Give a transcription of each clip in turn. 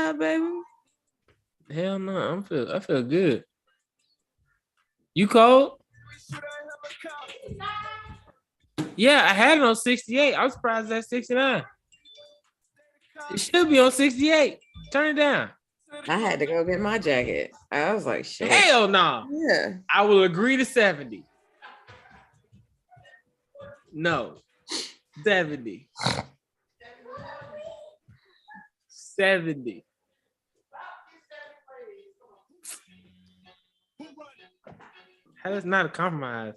up, baby? Hell no, I feel good. You cold? Yeah, I had it on 68. I'm surprised that's 69. It should be on 68. Turn it down. I had to go get my jacket. I was like, shit. Hell no. Yeah. I will agree to 70. No. 70. 70. That's not a compromise.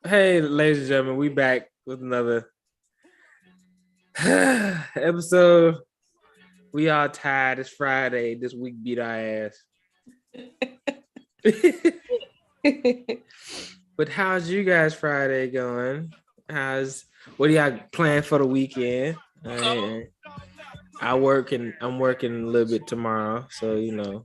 Hey, ladies and gentlemen, we back with another episode. We all tired. It's Friday. This week beat our ass. But how's you guys' Friday going? What do y'all plan for the weekend? I'm working a little bit tomorrow, so you know.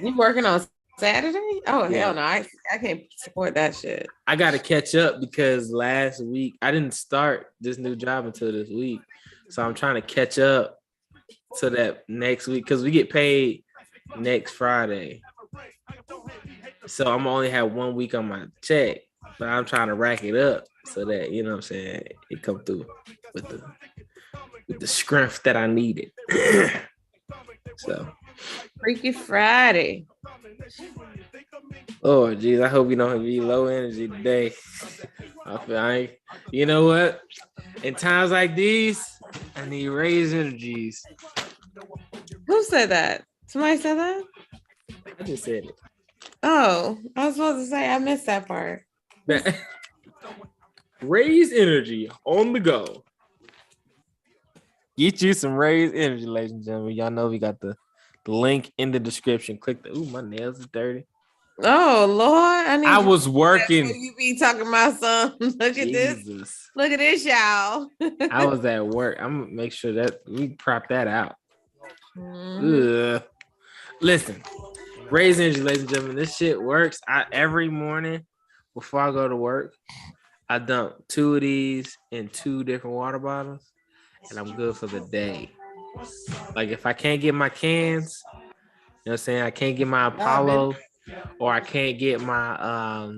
You working on Saturday? Oh yeah. Hell no! I can't support that shit. I got to catch up because last week I didn't start this new job until this week, so I'm trying to catch up to that next week because we get paid next Friday. So I'm only have 1 week on my check, but I'm trying to rack it up so that you know what I'm saying it come through with the strength that I needed. So Freaky Friday. Oh geez, I hope you don't be low energy today. You know what? In times like these, I need raised energies. Who said that? Somebody said that? I just said it. Oh, I was supposed to say I missed that part. Raised energy on the go. Get you some raised energy, ladies and gentlemen. Y'all know we got the link in the description. Click the. Ooh, my nails is dirty. Oh Lord, I was working. You be talking about something. Look at this. Look at this, y'all. I was at work. I'm gonna make sure that we prop that out. Listen, raise energy, ladies and gentlemen. This shit works. Every morning before I go to work, I dump 2 of these in 2 different water bottles, and I'm good for the day. Like if I can't get my cans, you know what I'm saying? I can't get my Apollo, or I can't get my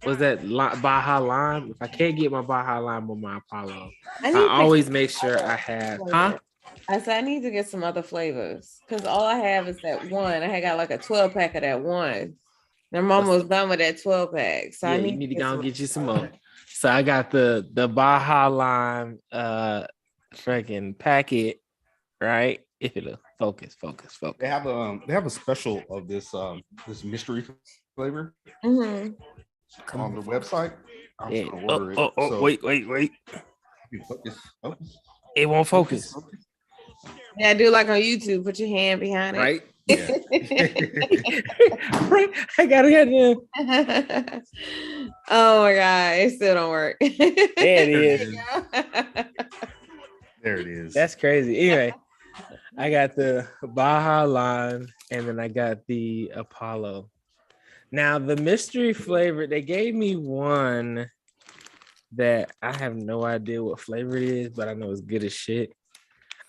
what's that Baja Lime? If I can't get my Baja Lime or my Apollo, I always make sure I have. I said I need to get some other flavors because all I have is that one. I got like a 12-pack of that one. I'm almost done with that 12-pack. So yeah, I need to go and get you some more. So I got the Baja Lime freaking packet, right? If it'll focus. They have a special of this mystery flavor on the website. I'm just gonna order it. Wait. Focus. It won't focus. Yeah, do like on YouTube. Put your hand behind it. Right. Yeah. Right. I gotta get in. Oh my god, it still don't work. There it is. There it is. That's crazy. Anyway, I got the Baja Lime and then I got the Apollo. Now the mystery flavor, they gave me one that I have no idea what flavor it is, but I know it's good as shit.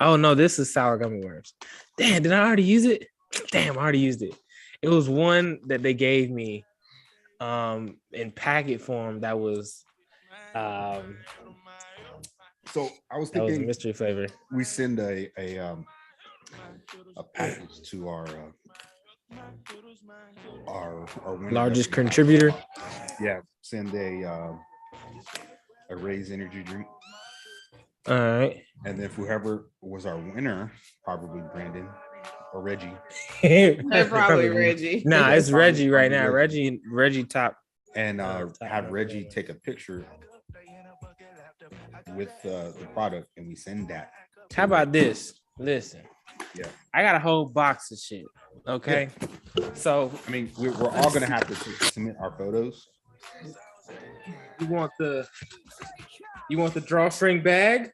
Oh no, this is sour gummy worms. Damn, did I already use it? Damn, I already used it. It was one that they gave me in packet form that was so I was thinking that was a mystery flavor. We send a package to our largest contributor. Yeah, send a raised energy drink. All right. And then whoever was our winner, probably Brandon or Reggie. Probably Reggie. Nah, it's Reggie right now. Reggie top. And have Reggie take a picture with the product, and we send that. How about this? Listen. Yeah. I got a whole box of shit. Okay. Yeah. So I mean, we're all gonna have to submit our photos. You want the drawstring bag?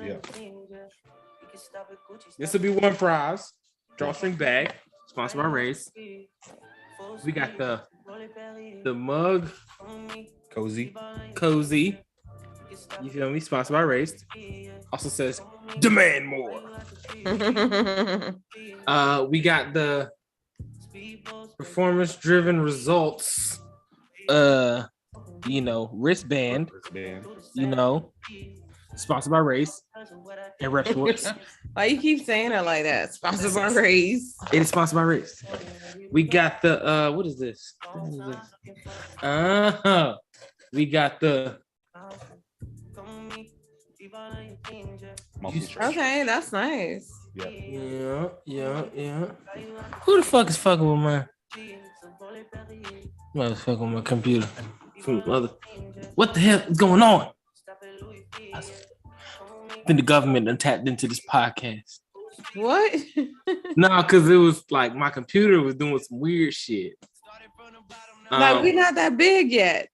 Yeah. This will be one prize. Drawstring bag, sponsored by Race. We got the mug, cozy. You feel me? Sponsored by Race. Also says demand more. We got the performance-driven results. Wristband. Sponsored by Race and Rep Sports. Why you keep saying it like that? Sponsored by Race. It is sponsored by Race. We got the what is this? We got the okay, that's nice. Yeah. Who the fuck is fucking with my motherfucking with my computer? What the hell is going on? Then the government done tapped into this podcast. What? No, because it was like my computer was doing some weird shit. Like we're not that big yet.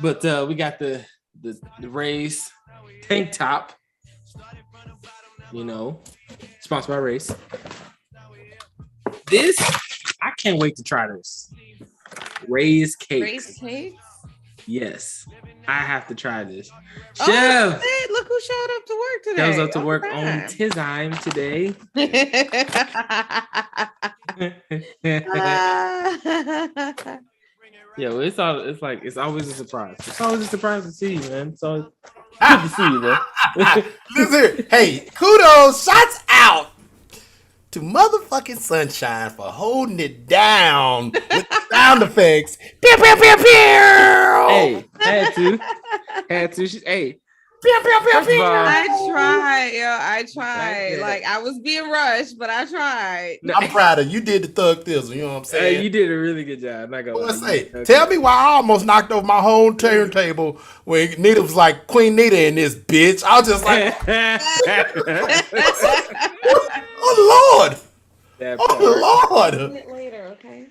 But we got the Race tank top. Sponsored by Race. This I can't wait to try this. Raised cakes. Raised cakes? Yes, I have to try this. Oh, Chef, hey, look who showed up to work today. shows up to work on time today. Yeah, it's always a surprise. It's always a surprise to see you, man. It's always good to see you, bro. Listen, hey, kudos, shots out to motherfucking Sunshine for holding it down with sound effects. Pew, pew, pew, pew. Hey, had to. Hey, Pew, pew, pew, first of pew. all, I tried. Like I was being rushed, but I tried. I'm proud of you. You did the thug thizzle, you know what I'm saying? hey, you did a really good job. Not gonna What I lie. say? Okay. Tell me why I almost knocked over my whole turntable when Nita was like Queen Nita in this bitch. I was just like, oh Lord, That part. oh Lord. Later, okay.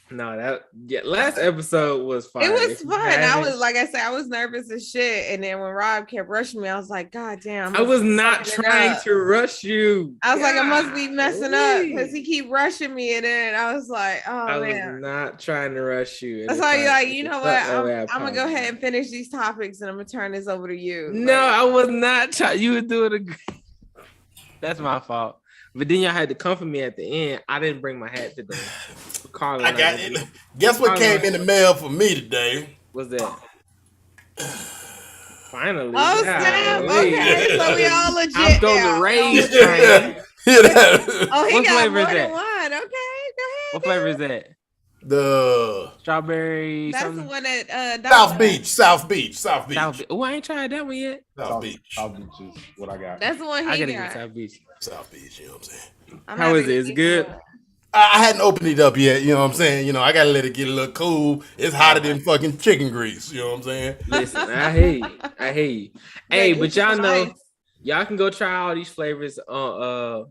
No, last episode was fine. It was If you fun. I haven't- was like I said, I was nervous as shit. And then when Rob kept rushing me, I was like, God damn. I was not fucking it trying up. to rush you. I was like, I must be messing up Golly. because he keep rushing me. And then I was like, oh I was man. not trying to rush you. And That's if why I- you're like, if you it know felt what? that way, I I'm gonna go ahead apologize. and finish these topics and I'm gonna turn this over to you. No, Like, I was not trying. You were doing a great. That's my fault. But then y'all had to comfort me at the end. I didn't bring my hat today. Carla, I got it. Guess what came in the mail for me today? What's that? Finally. oh snap! golly. Okay, so we all legit I'm throwing now. the Raise Yeah. train. Oh, he What got flavor more is than that? one. Okay, go ahead. What flavor is that? The Strawberry. That's something? the one that South Beach. South Beach. Oh, I ain't tried that one yet. South Beach. South Beach is what I got. That's the one he I gotta got. get South Beach. South Beach, you know what I'm saying? I'm How not is it? really Is it good? sure. I hadn't opened it up yet, you know what I'm saying? You know, I gotta let it get a little cool. It's hotter than fucking chicken grease, you know what I'm saying? Listen, I hear you. Hey, Like, but it's y'all know, nice. y'all can go try all these flavors on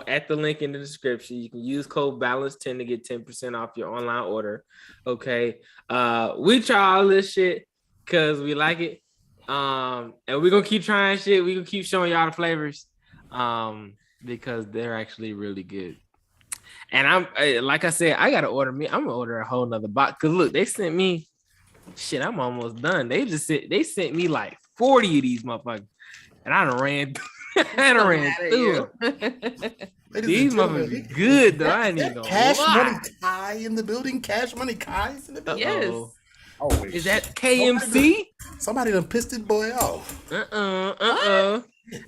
at the link in the description. You can use code BALANCE10 to get 10% off your online order. Okay. We try all this shit because we like it. And we're gonna keep trying shit. We're gonna keep showing y'all the flavors. Because they're actually really good. And I'm like I said, I gotta order me. I'm gonna order a whole nother box. Cause look, they sent me shit. I'm almost done. They sent me like 40 of these motherfuckers, and I done ran. I done ran through them. These motherfuckers be good though. I ain't even gonna Cash lie. Money Kai in the building. Cash Money Kai's in the building. Yes. Uh-oh. Always. Is that KMC? Somebody done pissed this boy off.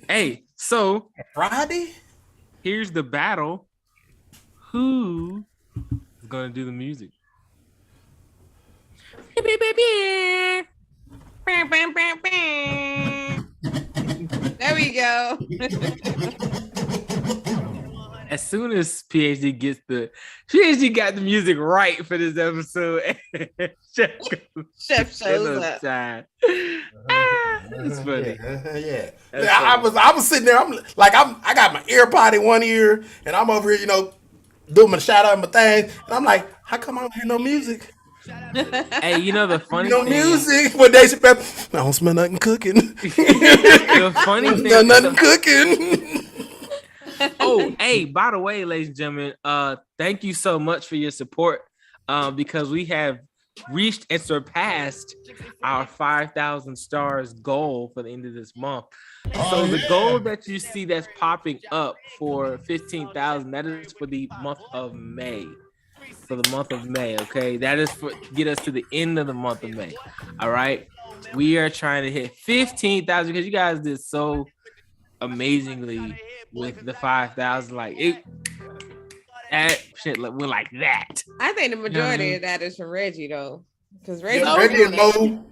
Hey, so Friday? here's the battle. Who is gonna do the music? There we go. As soon as PhD got the music right for this episode, Chef shows up. It's funny. Yeah. That's I was sitting there. I got my ear pod in one ear, and I'm over here, doing my shout out and my thing, and I'm like, how come I don't hear no music? Hey, you know the funny No thing. music. What they should I don't smell nothing cooking. The funny Smell thing. nothing cooking. Oh, hey, by the way, ladies and gentlemen, thank you so much for your support. Because we have reached and surpassed our 5,000 stars goal for the end of this month. So the goal that you see that's popping up for 15,000, that is for the month of May. For the month of May, okay? That is for get us to the end of the month of May. All right. We are trying to hit 15,000 because you guys did so amazingly with the 5,000. Like it, that shit, we're like that. I think the majority of that is from Reggie though, because Reggie, Reggie and Mo.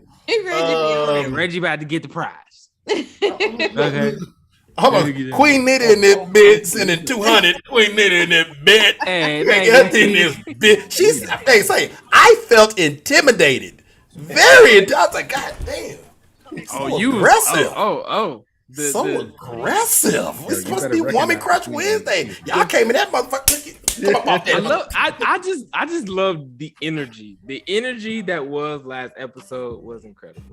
Reggie about to get the prize. Okay. Hold on. Queen Nitty in that bit, sending 200. Queen Nitty in that bit. She's, they say, I felt intimidated. I was like, God damn. Aggressive. Aggressive. It's supposed to be Woman Crush Wednesday. Y'all came in that motherfucker. I just love the energy. The energy that was last episode was incredible.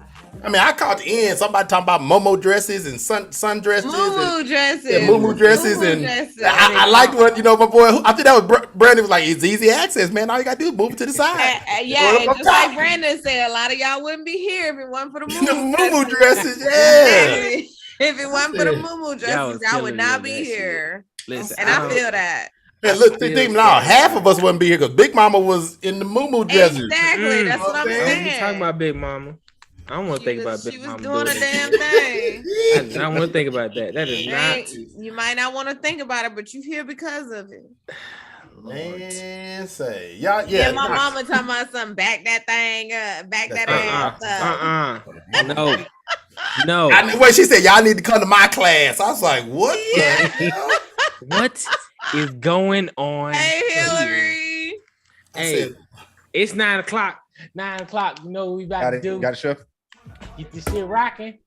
I mean, I caught the end. Somebody talking about Momo dresses and sun dresses. Moo dresses. And Moo dresses. I liked what, my boy, I think that was Brandon was like, it's easy access, man. All you got to do is move it to the side. And just like Brandon said, a lot of y'all wouldn't be here if it wasn't for the Moo dresses. Yeah. If it wasn't for the Moo dresses, y'all would not be here. Listen, and I feel that. Man, look, half of us wouldn't be here because Big Mama was in the Moo dresses. Exactly, that's what I'm saying. You talking about Big Mama? I don't want to think about Big Mama. She was doing a damn thing. I don't want to think about that. That is not. You might not want to think about it, but you here because of it. Man, say y'all, yeah. My mama talking about something. Back that thing up. Back that ass up. No. Wait, she said y'all need to come to my class. I was like, what? Yeah. What is going on? Hey, Hillary. Hey, it's 9 o'clock. 9 o'clock. You know what we about to do? Got it, Chef. Get this shit rocking.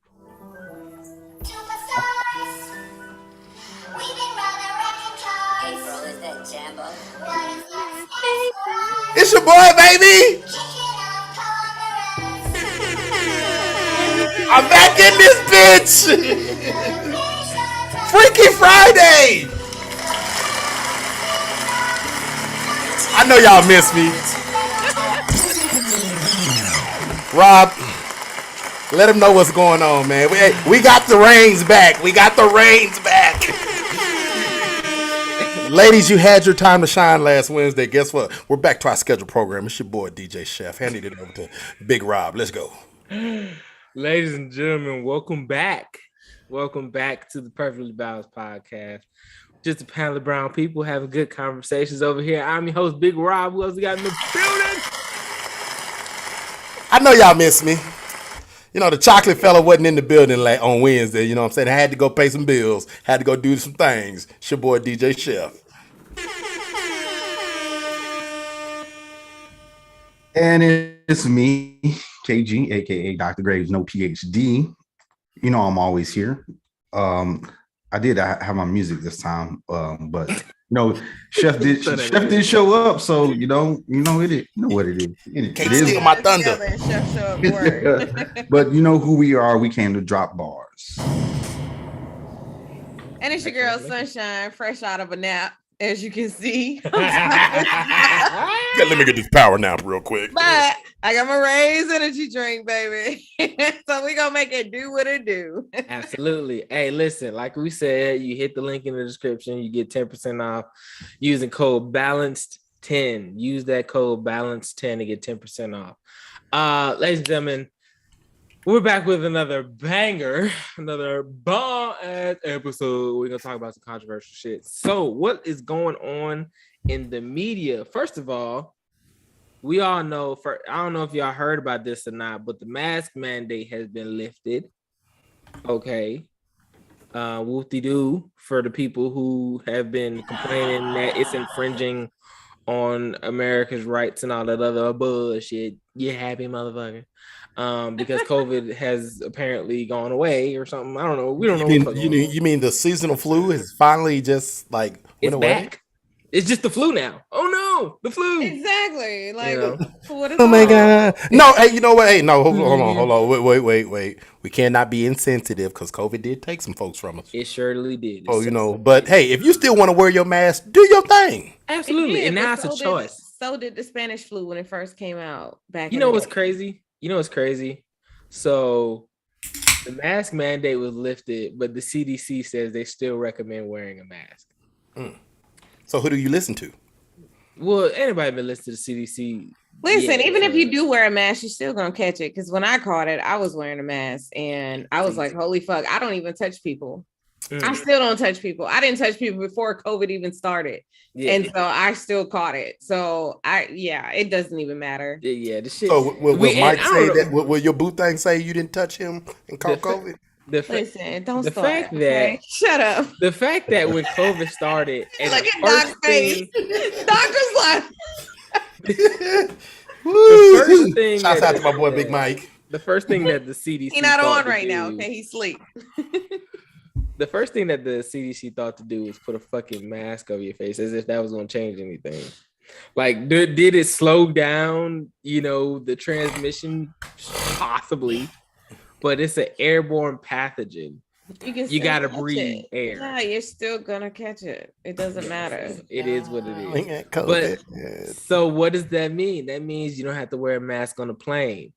It's your boy, baby. I'm back in this bitch. Freaky Friday. I know y'all miss me. Rob, let him know what's going on, man. We got the reins back. Ladies, you had your time to shine last Wednesday. Guess what? We're back to our scheduled program. It's your boy, DJ Chef. Handing it over to Big Rob. Let's go. Ladies and gentlemen, welcome back. Welcome back to the Perfectly Balanced Podcast. Just a panel of brown people having good conversations over here. I'm your host, Big Rob. Who else we got in the building? I know y'all miss me. The chocolate fella wasn't in the building on Wednesday. You know what I'm saying? I had to go pay some bills. Had to go do some things. It's your boy, DJ Chef. And it's me, KG, a.k.a. Dr. Graves, no PhD. I'm always here. I did have my music this time, but Chef did show up, so you know what it is. Can't steal my thunder. But you know who we are. We came to drop bars. And it's your girl Sunshine, fresh out of a nap, as you can see. Let me get this power nap real quick. But I got my Raise energy drink, baby. So we gonna make it do what it do. Absolutely. Hey, listen, like we said, you hit the link in the description, you get 10% off using code BALANCED10. Use that code BALANCED10 to get 10% off. Ladies and gentlemen, we're back with another banger, another bomb-ass episode. We're gonna talk about some controversial shit. So, what is going on in the media? First of all, we all know, I don't know if y'all heard about this or not, but the mask mandate has been lifted. Okay. Whoop-de-doo for the people who have been complaining that it's infringing on America's rights and all that other bullshit. You happy, motherfucker? Because COVID has apparently gone away or something. I don't know. We don't know. You mean the seasonal flu is finally just went away? Back. It's just the flu now. Oh no, the flu. Exactly. What is oh my God. No, hey, you know what? Hey, no, hold on. Wait. We cannot be insensitive because COVID did take some folks from us. It surely did. But hey, if you still want to wear your mask, do your thing. Absolutely. And now it's a choice. so did the Spanish flu when it first came out back. You in know the what's day. crazy? You know what's crazy? So the mask mandate was lifted, but the CDC says they still recommend wearing a mask. So who do you listen to? Well, anybody been listening to the CDC? Listen, Yeah, even if you do wear a mask, you're still gonna catch it. Because when I caught it, I was wearing a mask, and I was like, "Holy fuck!" I don't even touch people. I still don't touch people. I didn't touch people before COVID even started, and so I still caught it. So it doesn't even matter. Yeah, the shit. So will We- Mike and I don't say know- that? Will your boo thing say you didn't touch him and caught COVID? Listen, don't the start. fact Okay? Shut up. The fact that when COVID started, and Look the at first Doc's face. Doctor's like, the first thing Shouts that out to my boy Big Mike. the first thing that the CDC he not thought on to right now. do- Okay, he's asleep. The first thing that the CDC thought to do was put a fucking mask over your face, as if that was going to change anything. Like, did it slow down, the transmission? Possibly, but it's an airborne pathogen. You got to breathe air. Yeah, you're still gonna catch it. It doesn't matter. It is what it is. Yeah, But COVID. so what does that mean? That means you don't have to wear a mask on a plane.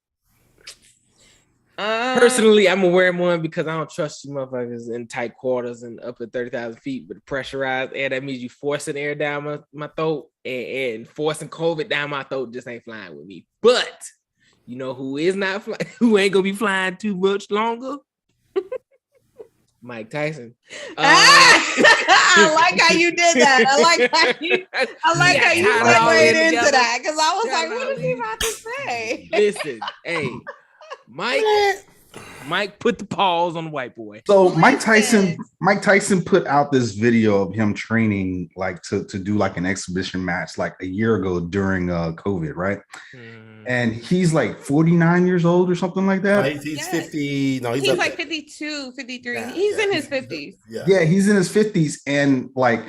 Personally, I'm gonna wear one because I don't trust you motherfuckers in tight quarters and up at 30,000 feet with pressurized air. That means you forcing air down my throat and forcing COVID down my throat just ain't flying with me. But you know who is not flying, who ain't gonna be flying too much longer? Mike Tyson. I like how you did that. I like how you segued into that because I was like, what is he about to say? Listen, hey, Mike put the paws on the white boy. So Mike Tyson put out this video of him training like to do like an exhibition match like a year ago during COVID, right? And he's like 49 years old or something like that. He's 50. No, he's like 52, 53. Yeah, he's in his 50s. Yeah, he's in his 50s. And like,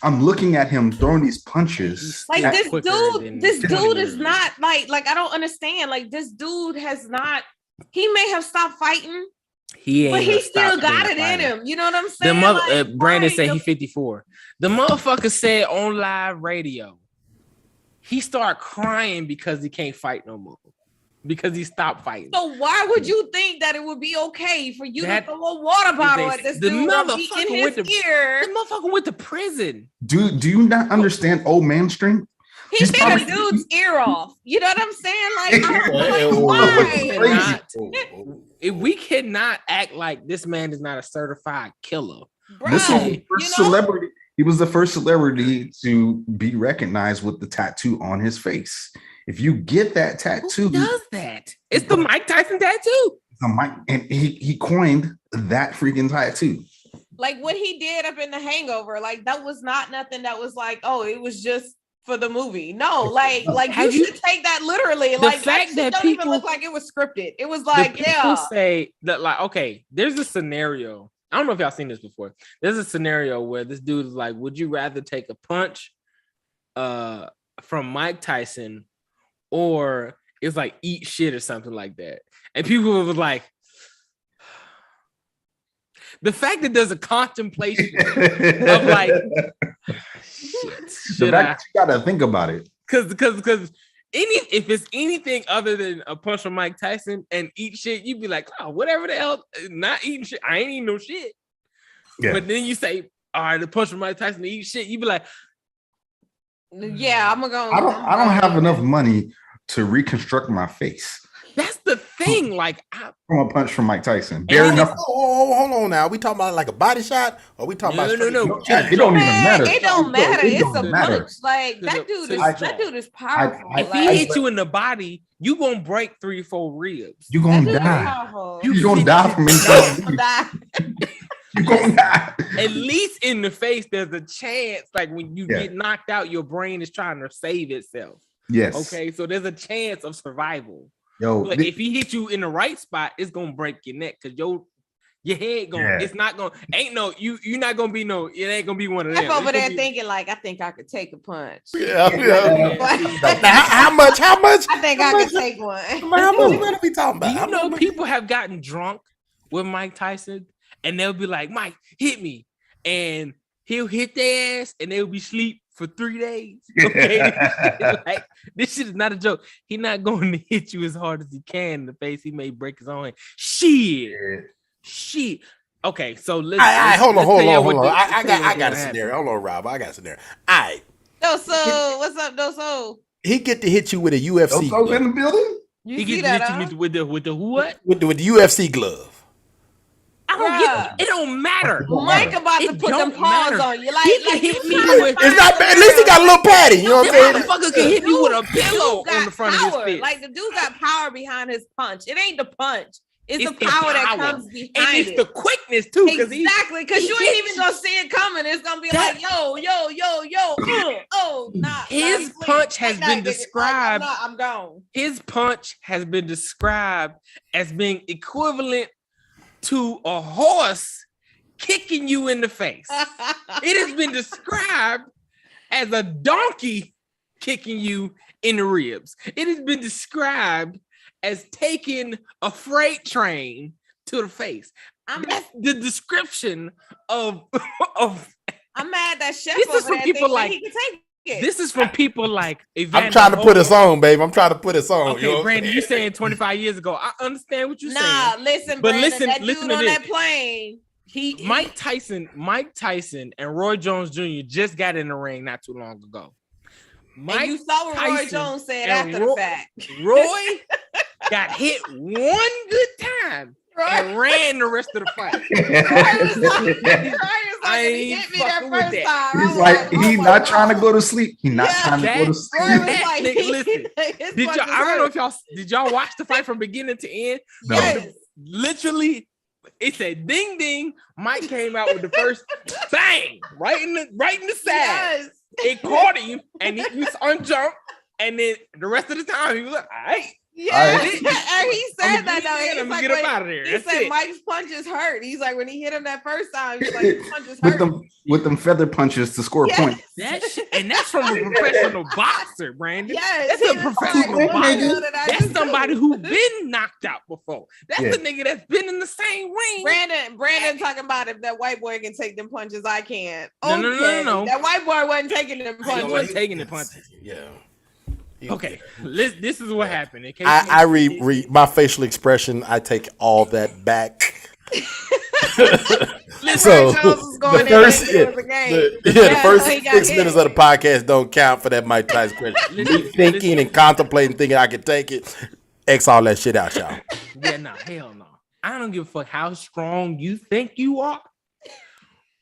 I'm looking at him throwing these punches. Like this dude is not like I don't understand. Like this dude has not. He may have stopped fighting, but he still got it in him. You know what I'm saying? Brandon said he's 54. The motherfucker said on live radio, he started crying because he can't fight no more. Because he stopped fighting. So why would you think that it would be okay for you to throw a water bottle at this dude in his ear? The motherfucker went to prison. Do you not understand old man strength? He bit a dude's ear off. You know what I'm saying? Like, why? We cannot act like this man is not a certified killer. This was the first celebrity. He was the first celebrity to be recognized with the tattoo on his face. If you get that tattoo, who does that? It's the Mike Tyson tattoo. And he coined that freaking tattoo. Like what he did up in The Hangover, like that was not nothing that was like, oh, it was just for the movie. No, like you should take that literally. Like fact that don't people even look like it was scripted. It was like, say that, like, okay, there's a scenario. I don't know if y'all seen this before. There's a scenario where this dude is like, would you rather take a punch from Mike Tyson or it's like eat shit or something like that? And people were like, the fact that there's a contemplation of like, shit, the fact you gotta think about it. Because if it's anything other than a punch from Mike Tyson and eat shit, you'd be like, oh, whatever the hell, not eating shit. I ain't eating no shit. Yeah. But then you say, all right, the punch from Mike Tyson to eat shit, you'd be like, yeah, I'm gonna go. I don't have enough money to reconstruct my face. That's the thing. Like from a punch from Mike Tyson. Hold on now. We talking about like a body shot, or we talking about no. It don't even matter. It don't matter. It's a punch. Like that dude is powerful. If he hit you in the body, you gonna break 3 or 4 ribs. You gonna die. You gonna die from inside. You gonna die. At least in the face, there's a chance. Like when you get knocked out, your brain is trying to save itself. Yes. Okay, so there's a chance of survival. But if he hit you in the right spot, it's gonna break your neck because your head going. It's not gonna. You're not gonna be no. It ain't gonna be one of them. I'm over there thinking like, I think I could take a punch. Yeah. Now, how much? I think I could take one. How much money we talking about? Do you know people have gotten drunk with Mike Tyson and they'll be like, Mike, hit me, and he'll hit their ass and they'll be asleep for 3 days. Okay, this shit is not a joke. He's not going to hit you as hard as he can in the face. He may break his own hand. Shit. Okay, so let's hold on. I I got a scenario. Hold on, Rob. I got a scenario. All right. Doso, what's up, Doso? He get to hit you with a UFC glove. In the building? You he see get that, to hit you with the what? With the UFC glove. I don't get it. It don't matter. Mike about to put them paws on you. He can hit me with. It's not bad. At least he got a little patty. You know what I'm saying? The motherfucker can hit me with a pillow on the front power. of his fist. Like the dude got power behind his punch. It ain't the punch. It's the power that comes behind and it's it. the quickness too. Exactly, because you ain't even gonna see it coming. It's gonna be like, yo. Nah. His punch has been described. I'm gone. His punch has been described as being equivalent to a horse kicking you in the face. It has been described as a donkey kicking you in the ribs. It has been described as taking a freight train to the face. That's the description of I'm mad that chef this is from people like he can take it. This is from people like I'm trying to put us on, babe. I'm trying to put us on. Okay, you know Brandon, you saying 25 years ago. I understand what you're saying. Nah, listen, but Brandon, that listen dude on to that plane. Mike Tyson and Roy Jones Jr. just got in the ring not too long ago. And you saw what Roy Jones said after the fact. Roy got hit one good time and ran the rest of the fight. I ain't hit me that first time. He's like, he's not trying to go to sleep. He's not trying to go to sleep. Listen, I don't know if y'all watch the fight from beginning to end? No. Yes. Literally, it said ding ding. Mike came out with the first bang right in the side. Yes. It caught him and he was unjumped. And then the rest of the time he was like, all right. Yeah, and he said that though. I'm gonna get up out of there. He said Mike's punches hurt. He's like, when he hit him that first time, he's like, his punches hurt. With them feather punches to score points. That's from a professional boxer, Brandon. Yes, that's a professional boxer. That's somebody who's been knocked out before. That's the nigga that's been in the same ring. Brandon talking about if that white boy can take them punches, I can't. No. That white boy wasn't taking them punches. He wasn't taking the punches. Yeah. Okay, this is what happened. I read my facial expression. I take all that back. So the first 6 minutes of the podcast don't count for that Mike Tyson question. Me thinking and contemplating, thinking I could take it. X all that shit out, y'all. Yeah, no, hell no. I don't give a fuck how strong you think you are.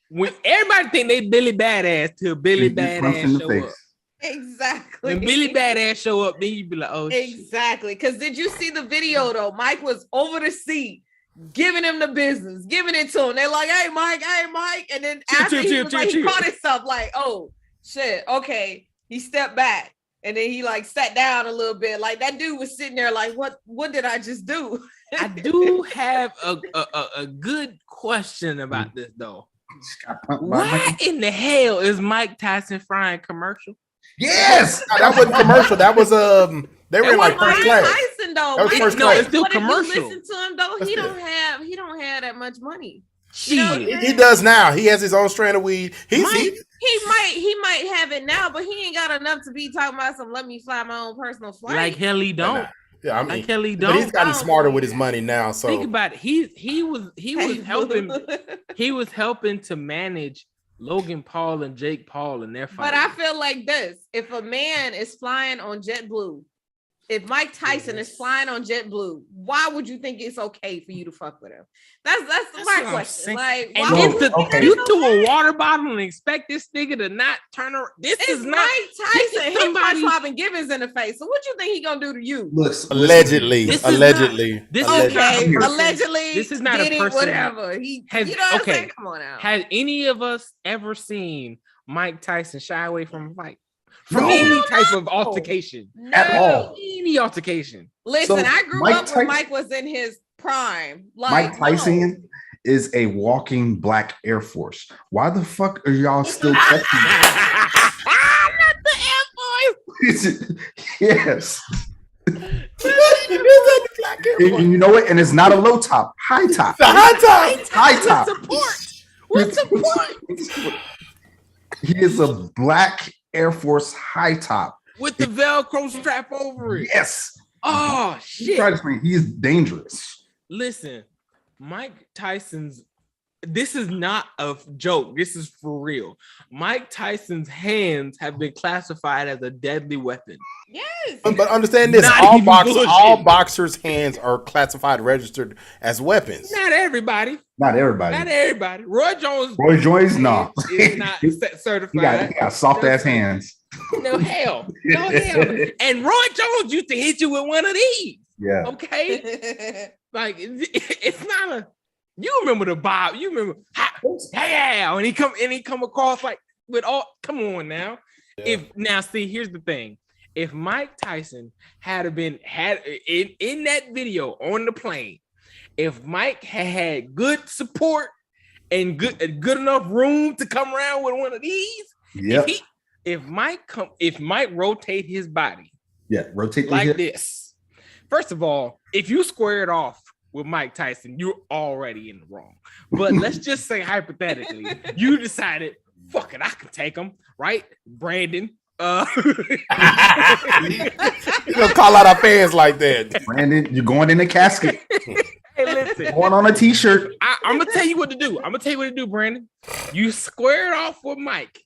When everybody think they Billy Badass till Billy Badass show up. Exactly. When Billy Badass show up, then you be like, oh, exactly. Because did you see the video though? Mike was over the seat, giving him the business, giving it to him. They're like, hey, Mike. And then after he caught himself like, oh, shit, okay. He stepped back. And then he like sat down a little bit. Like that dude was sitting there like, what did I just do? I do have a good question about this though. Why in the hell is Mike Tyson frying commercial? Yes, that wasn't commercial. That was they were in like first class. Tyson, though. That was first class. It's still commercial. If you listen to him though, he don't have that much money. You know, he does now. He has his own strand of weed. He might have it now, but he ain't got enough to be talking about some. Let me fly my own personal flight. Like hell, he don't. Yeah, I mean, like hell, he don't. But he's gotten smarter with his money now. So think about it. He was helping. He was helping to manage Logan Paul and Jake Paul in their fight. But I feel like this: if a man is flying on JetBlue, if Mike Tyson is flying on JetBlue, why would you think it's okay for you to fuck with him? That's my question. Like, and you threw a water bottle and expect this nigga to not turn around. This is not Mike Tyson. He punched Robin Givens in the face. So what you think he gonna do to you? Allegedly. This is not a person. Whatever. You know what I'm saying? Come on out. Has any of us ever seen Mike Tyson shy away from a fight? From any type of altercation. At all. Any altercation. Listen, I grew up when Mike was in his prime. Like, Mike Tyson is a walking black Air Force. Why the fuck are y'all still touching Not the Air Force. Yes. And you know what? And it's not a low top, high top. The high top. With support. He is a black Air Force high top with the Velcro strap over it. Yes. Oh shit! Try to explain. He is dangerous. Listen, Mike Tyson's. This is not a joke. This is for real. Mike Tyson's hands have been classified as a deadly weapon. Yes. But understand this: all boxers' hands are classified, registered as weapons. Not everybody. Not everybody. Not everybody. Roy Jones. No. Is not certified. He got soft ass hands. No hell. No hell. And Roy Jones used to hit you with one of these. Yeah. Okay. Like it's not a. You remember the Bob? You remember? Yeah. And he come across like with all. Come on now. Yeah. Here's the thing. If Mike Tyson had in that video on the plane, if Mike had good support and good enough room to come around with one of these, if Mike rotate his body, rotate like this. First of all, if you square it off with Mike Tyson, you're already in the wrong. But let's just say hypothetically, you decided, fuck it, I can take him, right, Brandon? You gonna call out our fans like that, Brandon? You're going in the casket. Hey, listen. Going on a t-shirt. I'm gonna tell you what to do. Brandon. You square it off with Mike.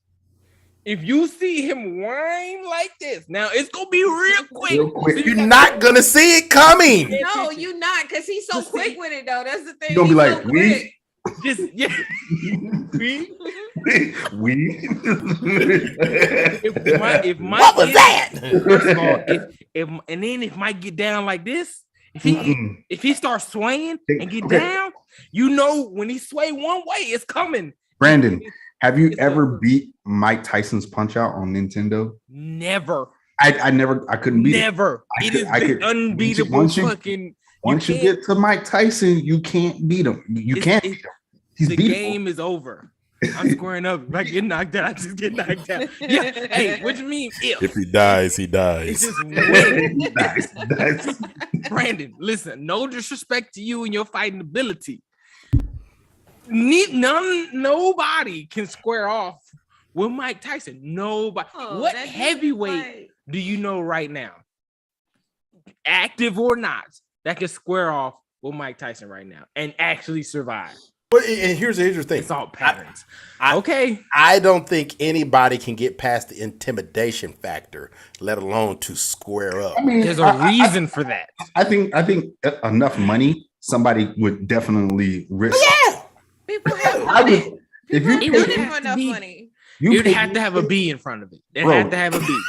If you see him whine like this, now it's gonna be real quick. So you're not gonna see it coming. No, you're not, because he's so quick with it though. That's the thing. You're gonna be like, we. Just we. If Mike what was that? First of all, if Mike get down like this, if he starts swaying and get down, you know when he sway one way, it's coming. Brandon, have you ever beat Mike Tyson's Punch Out on Nintendo? Never. I couldn't beat it. Never. It is the unbeatable fucking. Once you get to Mike Tyson, you can't beat him. You can't beat him. The game is over. I'm squaring up. If I get knocked out, I just get knocked out. Yeah. Hey, what you mean? If he dies, he dies. It's just win. Brandon, listen, no disrespect to you and your fighting ability. Nobody can square off with Mike Tyson. Nobody. What heavyweight do you know right now, active or not, that can square off with Mike Tyson right now and actually survive? But and here's the thing. It's all patterns. Okay. I don't think anybody can get past the intimidation factor, let alone to square up. I mean, there's a reason for that. I think enough money, somebody would definitely risk. Yeah. People have money. If you have enough money. You'd have to have a B in front of it. It had to have a B.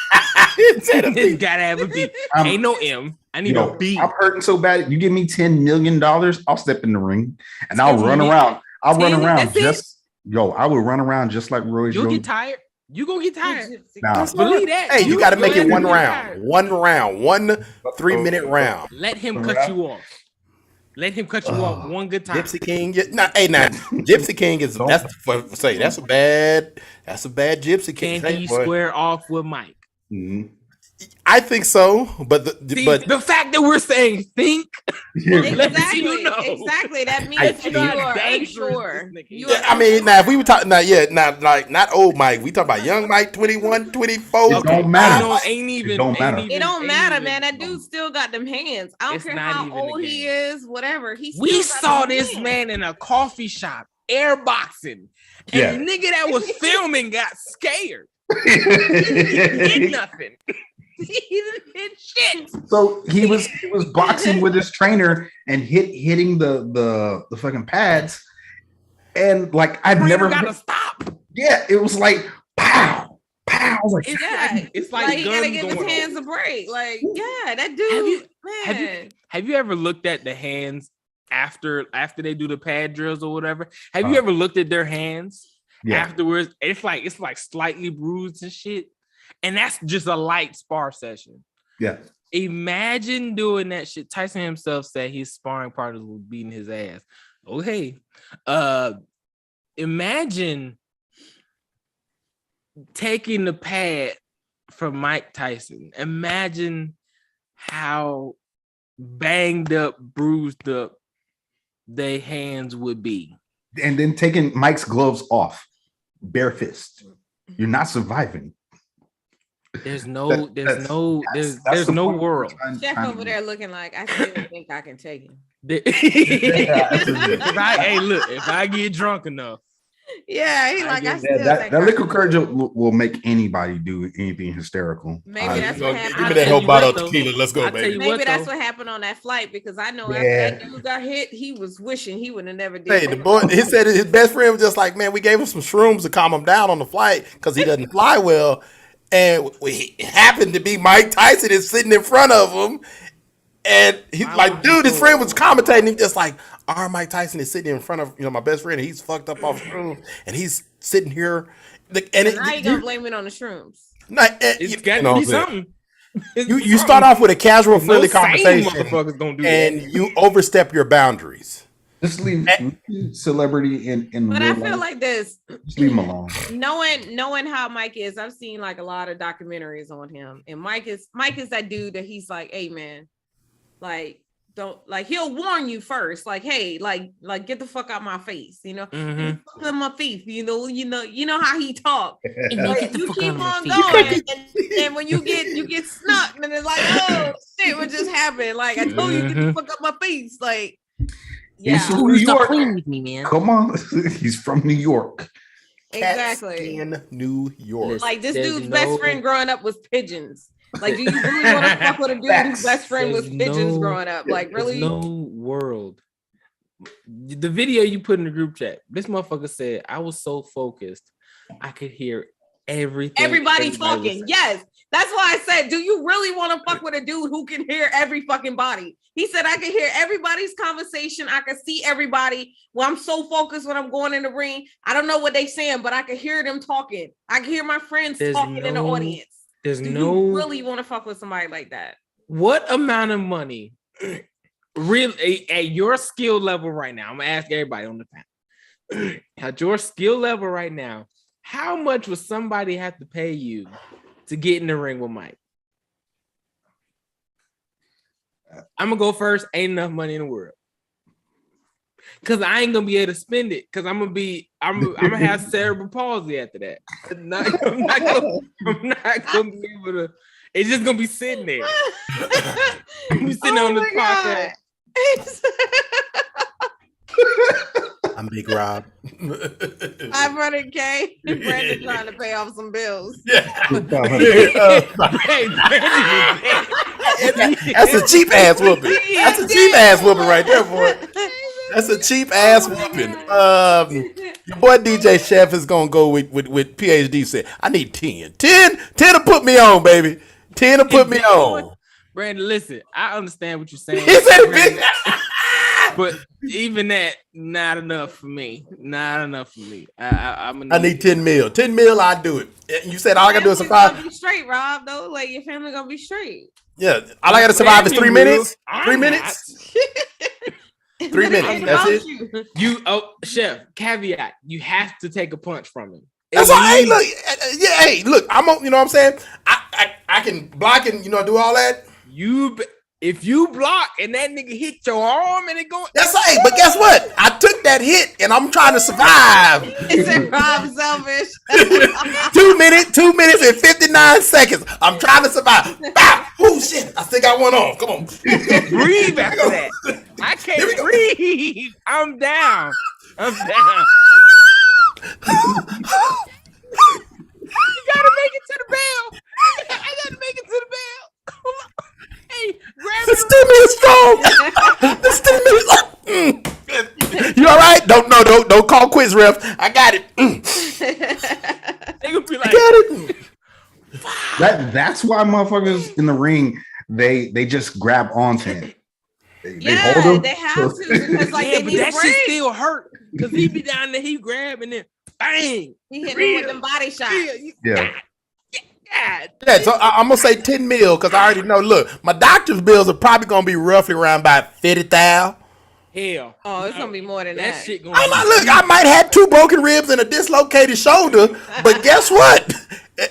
It's gotta have a B. Ain't no M. I need a B. I'm hurting so bad. You give me $10 million, I'll step in the ring and I'll run around. I will run around just like Roy Jones. You'll get tired. You gonna get tired. Nah. Believe that. Hey, you got to make it one round. 1 3-minute round. Let him cut you off. Let him cut you off one good time. Gypsy King, Gypsy King is that's a bad Gypsy King. Can he square off with Mike? Mm-hmm. I think so, but the fact that we're saying think, exactly, you know. exactly. That means you are unsure. I mean, now if we were talking, not old Mike, we talking about young Mike, 21, 24. It don't matter. It don't matter, man. That dude still got them hands. I don't care how old he is, whatever. We saw this man in a coffee shop airboxing, and the nigga that was filming got scared. He did nothing. He didn't hit shit. So he was boxing with his trainer and hitting the fucking pads, and like I've never gotta stop. Yeah, it was like pow, pow. I was like, it's like he gotta give his hands a break. Like, that dude. Have you ever looked at the hands after they do the pad drills or whatever? Have you ever looked at their hands? Afterwards, it's like slightly bruised and shit, and that's just a light spar session. Yeah. Imagine doing that shit. Tyson himself said his sparring partners were beating his ass. Okay. Imagine taking the pad from Mike Tyson. Imagine how banged up, bruised up their hands would be. And then taking Mike's gloves off. Bare fist. You're not surviving. There's no world. Chef over there looking like I still think I can take him. If I get drunk enough. Yeah, he like I still think that liquor courage will make anybody do anything hysterical. Maybe that's what happened. Give me that whole bottle of tequila. Let's go, baby. Maybe that's what happened on that flight because I know after that dude got hit, he was wishing he would have never did. Hey, the boy, he said his best friend was just like, man, we gave him some shrooms to calm him down on the flight because he doesn't fly well. And it happened to be Mike Tyson is sitting in front of him. And he's like, dude, his friend was commentating. He's just like, our Mike Tyson is sitting in front of my best friend. And he's fucked up off shrooms, and he's sitting here. And now you gonna blame it on the shrooms? It's got to be something. You start off with a casual, friendly conversation, gonna do and you overstep your boundaries. Just leave celebrity in. But I feel like this. Just leave him alone. Knowing how Mike is, I've seen like a lot of documentaries on him, and Mike is that dude that he's like, hey man, like don't like he'll warn you first, like hey, like get the fuck out my face, Mm-hmm. Fuck out my face, you know how he talk. Like, you keep on going, and when you get snuck, and it's like, oh shit, what just happened? Like I told you, get the fuck out my face, like. Yeah. He's from New York. With me, man. Come on, he's from New York. Exactly. In New York. Like this dude's best friend growing up was pigeons. Like, do you really want to fuck with a dude whose best friend was pigeons growing up? Like, really? No world. The video you put in the group chat, this motherfucker said, I was so focused, I could hear everything. Everybody talking. Yes. That's why I said, do you really want to fuck with a dude who can hear every fucking body? He said, I can hear everybody's conversation. I can see everybody. Well, I'm so focused when I'm going in the ring. I don't know what they saying, but I can hear them talking. I can hear my friends talking in the audience. Do you really want to fuck with somebody like that? What amount of money, really, at your skill level right now, I'm going to ask everybody on the panel, at your skill level right now, how much would somebody have to pay you to get in the ring with Mike? I'm gonna go first. Ain't enough money in the world, cause I ain't gonna be able to spend it. Cause I'm gonna have cerebral palsy after that. I'm not gonna be able to. It's just gonna be sitting there. I'm gonna be sitting on this podcast. I'm Big Rob. $500K. Brandon trying to pay off some bills. That's a cheap ass whooping. That's a cheap ass whooping right there, boy. That's a cheap ass whooping. Your boy DJ Chef is gonna go with PhD said, I need 10 to put me on, baby. 10 to put me on. Brandon, listen, I understand what you're saying. He said but even that, not enough for me. Not enough for me. I need 10 mil. 10 mil, I do it. You said all I gotta do is survive. Gonna be straight, Rob. Though, like your family gonna be straight. Yeah, all I gotta survive is 3 minutes. 3 minutes. 3 minutes. That's it. Chef. Caveat: you have to take a punch from him. That's all. Hey, look. Yeah. Hey, look. I'm. You know what I'm saying? I can block and do all that. If you block and that nigga hit your arm and it go, that's right. But guess what? I took that hit and I'm trying to survive. Is it Rob selfish? 2 minutes and 59 seconds. I'm trying to survive. Bow. Oh shit! I still got one on. Come on. Breathe after that. I can't breathe. I'm down. You gotta make it to the bell. I gotta make it to the bell. Hey, grab the stimulus strong. You all right? Don't call quits, ref. I got it. They gonna be like, I got it. That's why motherfuckers in the ring they just grab onto him. They hold him. They have to because but that shit still hurt because he be down there, he grab and then bang, he hit him with them body shots. Yeah. Yeah, so I'm gonna say 10 mil because I already know. Look, my doctor's bills are probably gonna be roughly around about 50,000. Hell, oh, it's gonna be more than that. Shit gonna look, I might have 2 broken ribs and a dislocated shoulder, but guess what?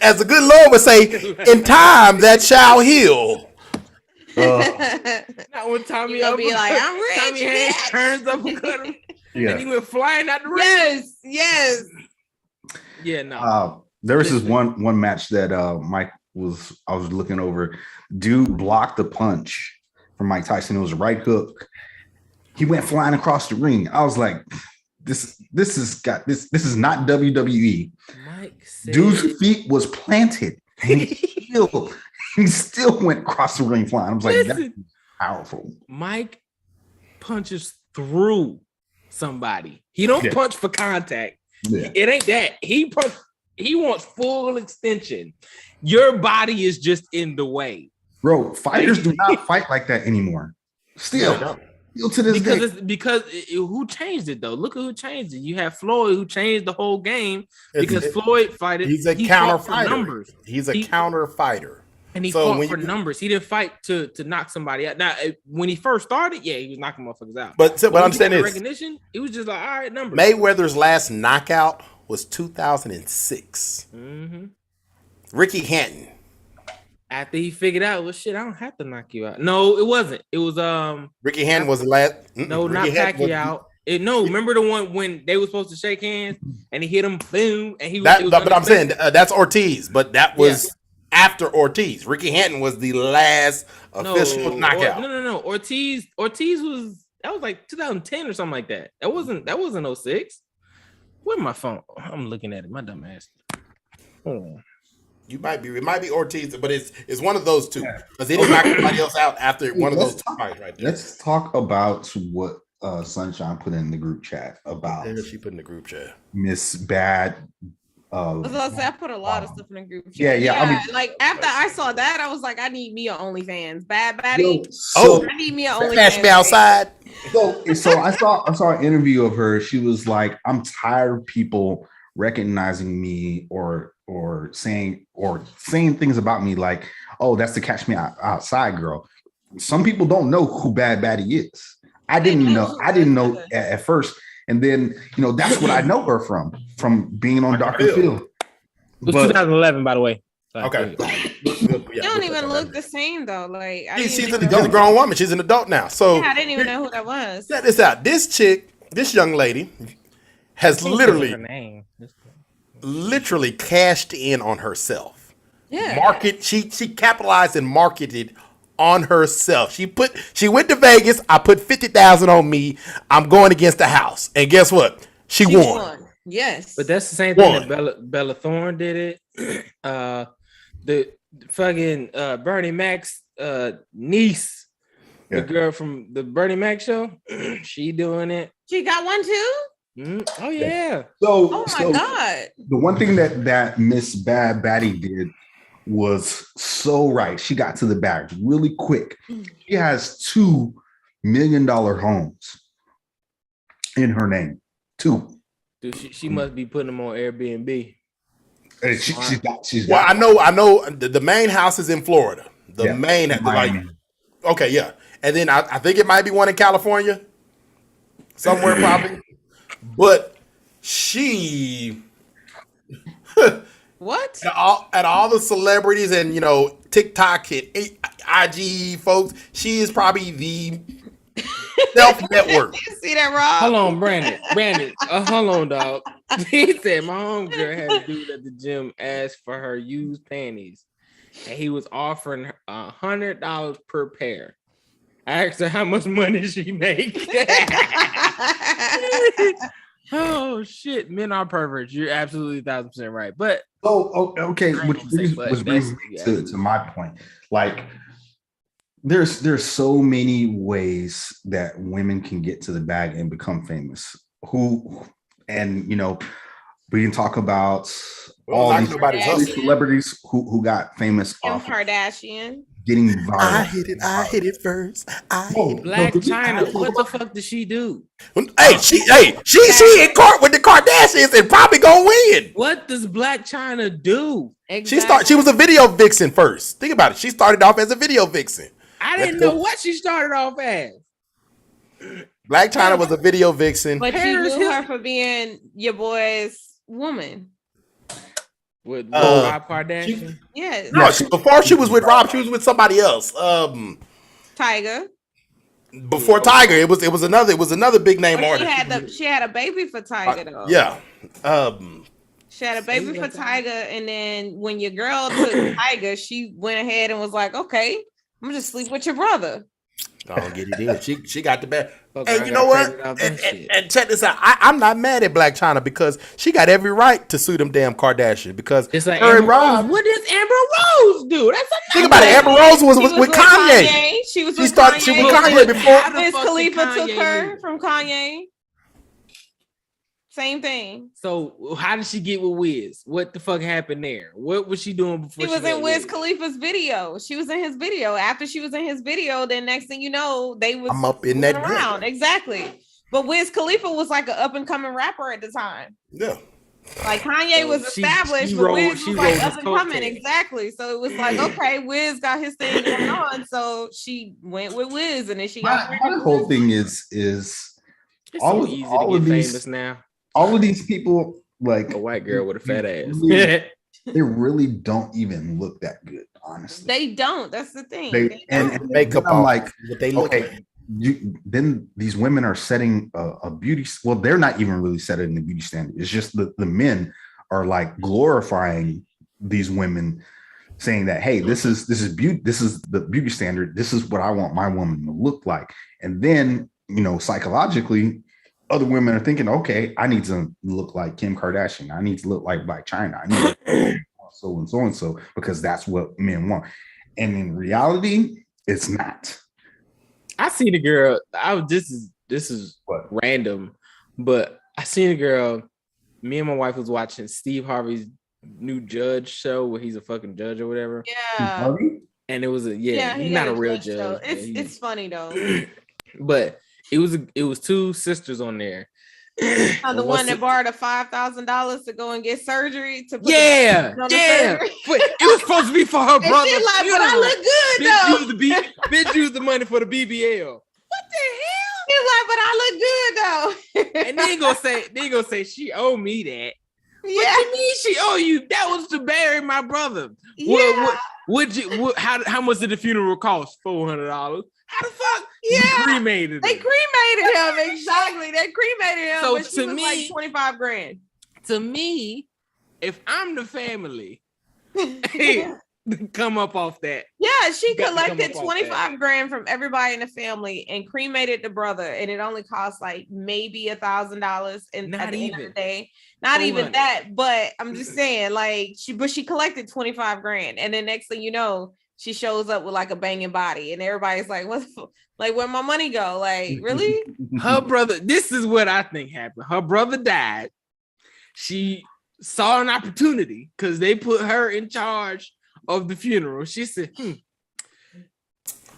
As a good Lord would say, in time that shall heal. Not when Tommy will be like, I'm rich. Tommy Hanks turns up and cut him, and he went flying out the ring. Yes. Yeah, no. There was this one match that Mike I was looking over. Dude blocked the punch from Mike Tyson. It was a right hook. He went flying across the ring. I was like, this is not WWE. Mike said, Dude's feet was planted, and he still went across the ring flying. I was like, that's powerful. Mike punches through somebody. He don't punch for contact. Yeah. It ain't that. He wants full extension. Your body is just in the way. Bro, fighters do not fight like that anymore. Still to this day. Because who changed it though? Look at who changed it. You have Floyd who changed the whole game because Floyd fighted. He's a counter fighter. He's a counter fighter. And he fought for numbers. He didn't fight to knock somebody out. Now, when he first started, he was knocking motherfuckers out. But I'm saying is recognition, it was just like, all right, numbers. Mayweather's last knockout was 2006. Mm-hmm. Ricky Hatton. After he figured out, well, shit, I don't have to knock you out. No, it wasn't. It was Ricky Hatton was the last. No, not Pacquiao. Remember the one when they were supposed to shake hands and he hit him, boom, and he. But I'm saying that's Ortiz, but that was after Ortiz. Ricky Hatton was the last official knockout. No. Ortiz was like 2010 or something like that. That wasn't 06. Where's my phone? I'm looking at it. My dumb ass. Hold on. It might be Ortiz, but it's one of those two because they didn't knock anybody else out after one of those two fights right there. Let's talk about what Sunshine put in the group chat about. What she put in the group chat? Miss Bad. I put a lot of stuff in the group chat. Yeah. I mean, like after I saw that, I was like, I need me an OnlyFans. Bad baddie. I need me an OnlyFans. Smash me outside. So I saw an interview of her. She was like, I'm tired of people recognizing me or saying things about me like, oh, that's the Catch Me Outside girl. Some people don't know who Bad Baddie is. I didn't know at first. And then, that's what I know her from being on Dr. Phil. It was 2011, by the way. Okay. You don't even look the same though. Like she's a grown woman. She's an adult now. So I didn't even know who that was. Check this out. This young lady has literally cashed in on herself. Yeah. She capitalized and marketed on herself. She went to Vegas. I put 50,000 on me. I'm going against the house. And guess what? She won. Yes. But that's the same thing that Bella Thorne did it. The fucking Bernie Mac's niece, the girl from the Bernie Mac show, she doing it. She got one too? Oh yeah. Oh my God. The one thing that Miss Bad Baddie did was so right. She got to the bag really quick. She has $2 million homes in her name. 2. Dude, she must be putting them on Airbnb. She's got. Well, I know. The main house is in Florida. The main, okay, yeah, and then I think it might be one in California, somewhere probably. But she. What? At all the celebrities and TikTok and IG folks, she is probably the self-network. You see that, Rob? Hold on, Brandon. Hold on, dog. He said my homegirl had a dude at the gym ask for her used panties, and he was offering her $100 per pair. I asked her how much money she make. Oh shit, men are perverts. You're absolutely 1,000% right. But okay, which brings me to my point. Like, there's so many ways that women can get to the bag and become famous. We can talk about all these celebrities who got famous off Kardashian. Getting viral. I hit it first. Black China. What the fuck did she do? Hey, she in court with the Kardashians and probably gonna win. What does Black China do? Exactly. She was a video vixen first. Think about it. She started off as a video vixen. I didn't know what she started off as. Black China was a video vixen. But you knew her for being your boy's woman. With Rob Kardashian? Yes. No, before she was with Rob, she was with somebody else. Tiger. Before Tiger, it was another big name artist. She had a baby for Tiger though. Yeah. She had a baby for Tyga, and then when your girl took Tyga, she went ahead and was like, "Okay, I'm gonna just sleep with your brother." Don't get it in. She got the bad. And you know what? And check this out. I'm not mad at Black China because she got every right to sue them damn Kardashian because it's like her and Rob. What does Amber Rose do? That's think about it. Amber Rose was with Kanye. She was. She with Kanye before. Wiz Khalifa took her from Kanye. Same thing. So how did she get with Wiz? What the fuck happened there? What was she doing before? She was in Wiz Khalifa's video. She was in his video. After she was in his video, then next thing you know, they was I'm up in that around. Exactly. But Wiz Khalifa was like an up and coming rapper at the time. Yeah. Like Kanye was established, but Wiz was like up and coming. Exactly. So it was like, okay, Wiz got his thing going on. So she went with Wiz, and then she got my whole thing is it's all, so easy all to of get these famous now. All of these people, like a white girl with a fat ass. They really don't even look that good, honestly. They don't. That's the thing. And makeup. I'm like, they look. Okay, then these women are setting a beauty. Well, they're not even really setting the beauty standard. It's just the men are like glorifying these women, saying that, hey, this is beauty. This is the beauty standard. This is what I want my woman to look like. And then, you know, psychologically, other women are thinking, okay, I need to look like Kim Kardashian. I need to look like Blac Chyna. I need to so and so and so, because that's what men want. And in reality, it's not. I seen a girl. This is what? Random, but I seen a girl. Me and my wife was watching Steve Harvey's new Judge show where he's a fucking judge or whatever. Yeah. And it was he's not a real judge. It's funny though. But it was two sisters on there. The one that borrowed $5,000 to go and get surgery to put yeah. But it was supposed to be for her brother. She like, but I look good though. Bitch used the money for the BBL. What the hell? He's like, but I look good though. And they ain't gonna say she owe me that. Yeah. What you mean she owe you? That was to bury my brother. Yeah. How much did the funeral cost? $400. How the fuck? Yeah, you cremated They cremated him. Exactly. They cremated him. So but she was like 25 grand. To me, if I'm the family, come up off that. Yeah, she collected 25 grand from everybody in the family and cremated the brother, and it only cost like maybe $1,000. And at the end of the day, not even that. But I'm just saying, like she collected 25 grand, and then next thing you know, she shows up with like a banging body, and everybody's like, "What? Like, where'd my money go? Like, really?" Her brother. This is what I think happened. Her brother died. She saw an opportunity because they put her in charge of the funeral. She said,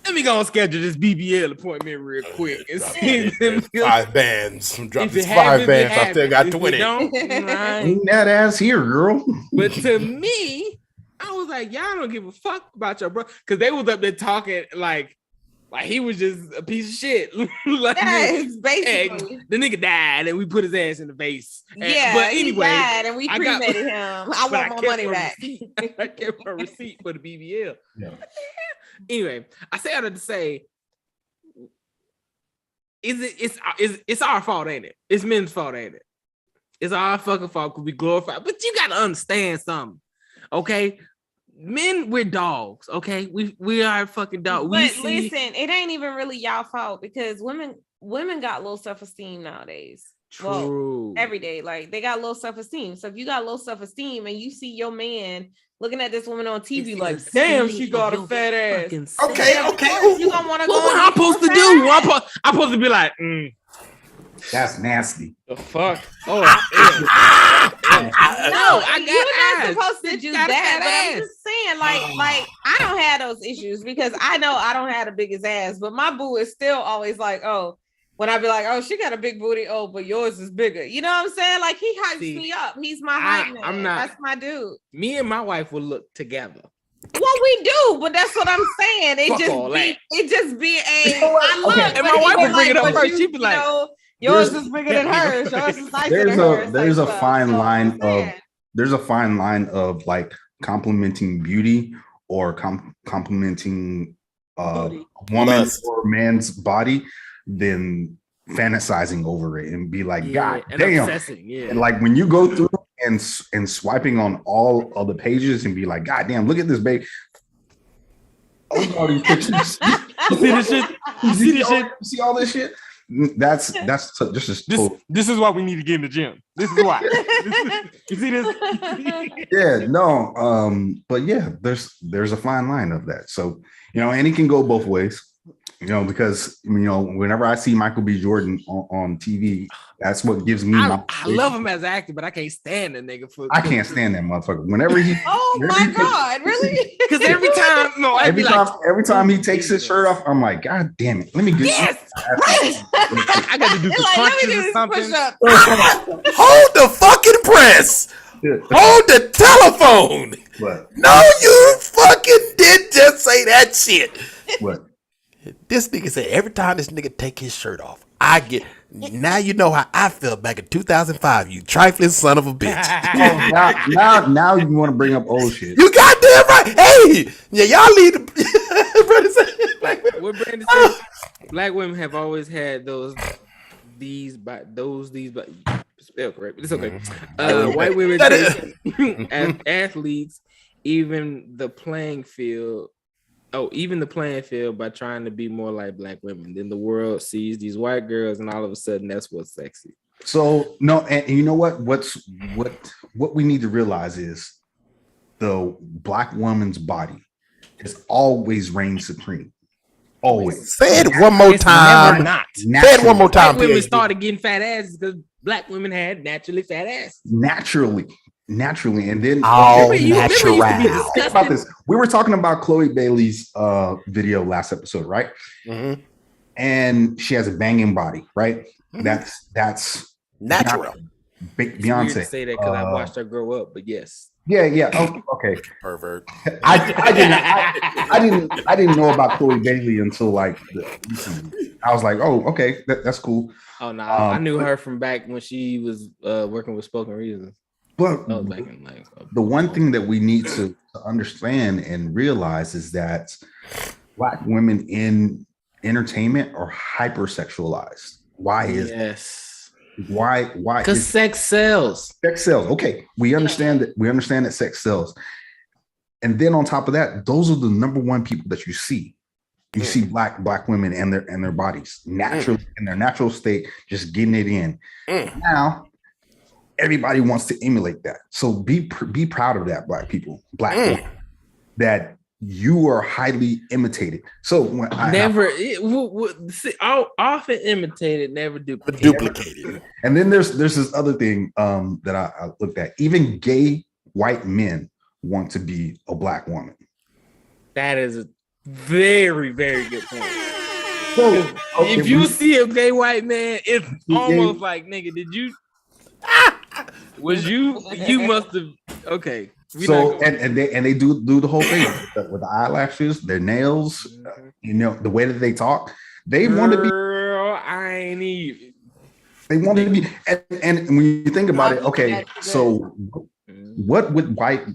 "Let me go and schedule this BBL appointment real quick and see them 5 bands. I'm dropping 5 bands. I still got 20. Bring that ass here, girl." But to me, I was like, y'all don't give a fuck about your brother, because they was up there talking like he was just a piece of shit. Like, yes, basically. The nigga died and we put his ass in the vase. Yeah, but anyway, he died and we cremated him. I want my money back. I kept her receipt for the BBL. Yeah. Anyway, I say all that to say, it's our fault, ain't it? It's men's fault, ain't it? It's our fucking fault because we glorify. But you gotta understand something, okay? Men, we're dogs, okay? We are fucking dogs. But listen, it ain't even really y'all fault, because women got low self-esteem nowadays. True. Well, every day, like they got low self-esteem. So if you got low self-esteem and you see your man looking at this woman on TV, like, damn, she got a fat ass. Okay. You gonna want to go? What am I supposed to do? I'm supposed to be like, that's nasty. The fuck? Oh, no, you're not supposed to do that. But I'm just saying, like I don't have those issues because I know I don't have the biggest ass, but my boo is still always like, oh, when I be like, oh, she got a big booty, oh, but yours is bigger. You know what I'm saying? Like, he hypes me up. He's my hype man. That's my dude. Me and my wife will look together. Well, we do, but that's what I'm saying. It just be a. I look, and my wife will bring it up first. She'd be like, yours is bigger than hers. Yours is nicer than hers. There's a fine line of like complimenting beauty or complimenting woman's or man's body than fantasizing over it and be like, God damn. obsessing, And like when you go through and swiping on all of the pages and be like, God damn, look at this baby. Oh, all these pictures. You see this shit? You see this shit? You see all this shit? That's just this is why we need to get in the gym. This is why. You see this? Yeah, no, but yeah, there's a fine line of that. So, and it can go both ways, because whenever I see Michael B. Jordan on TV, that's what gives me I love him as an actor, but I can't stand the nigga for I can't stand that motherfucker. Whenever he God, really? because every time he takes his shirt off, I'm like, God damn it, let me get I got to do some punches or something. Hold the fucking press. Hold the telephone. What? No, you fucking did just say that shit. What? This nigga said every time this nigga take his shirt off, I get. Now you know how I felt back in 2005. You trifling son of a bitch. Now you want to bring up old shit. You goddamn right. Hey, yeah, y'all need to. What Brandon said, black women have always had these spell correct, but it's okay. White women as athletes, even the playing field by trying to be more like black women. Then the world sees these white girls, and all of a sudden, that's what's sexy. So no, and you know what? What we need to realize is the black woman's body has always reigned supreme. Always. Say it one more time. Say it one more time. White women started getting fat asses because black women had naturally fat asses. Naturally, and then natural. Think about this. We were talking about Chloe Bailey's video last episode, right? Mm-hmm. And she has a banging body, right? Mm-hmm. That's natural. Beyonce. To say that because I watched her grow up, but yes. Yeah. Oh, okay. Pervert. I didn't know about Chloe Bailey until recently. I was like, oh, okay, that's cool. Oh no, I knew her from back when she was working with Spoken Reasons. But the one thing that we need to understand and realize is that black women in entertainment are hypersexualized. Why is why? Because sex sells. Sex sells. Okay, we understand that. We understand that sex sells. And then on top of that, those are the number one people that you see. You see black women and their bodies naturally in their natural state, just getting it in. Now, everybody wants to emulate that. So be proud of that, black people, that you are highly imitated. So when often imitated, never duplicated. And then there's this other thing that I looked at. Even gay white men want to be a black woman. That is a very, very good point. So, if you see a gay white man, it's almost like, nigga, did you? Was you? You must have. Okay. So and they do the whole thing with the eyelashes, their nails, the way that they talk. They want to be. I ain't even. They want to be, and when you think about it, okay. So, what would white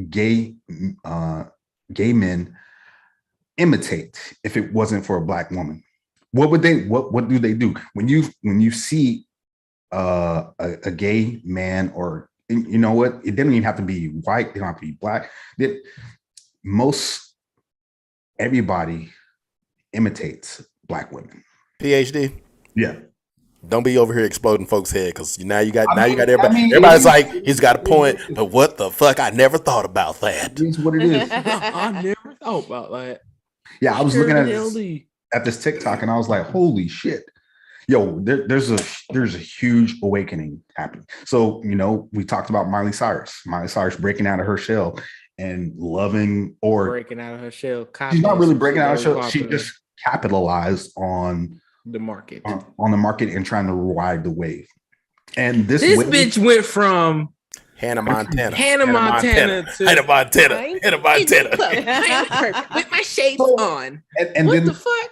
gay men imitate if it wasn't for a black woman? What would they? What do they do when you see a gay man, or you know what? It doesn't even have to be white. They don't have to be black. Everybody imitates black women. PhD. Yeah. Don't be over here exploding folks' head because now you got everybody. Everybody's like, he's got a point, but what the fuck? I never thought about that. It's what it is. I never thought about that. Yeah, I was looking at this TikTok and I was like, holy shit. Yo, there's a huge awakening happening. So, we talked about Miley Cyrus breaking out of her shell and loving, or breaking out of her shell. She's not really breaking out of her shell. She just capitalized on the market, on the market, and trying to ride the wave. And this bitch went from Hannah Montana to Hannah Montana with my shades on. And what the fuck?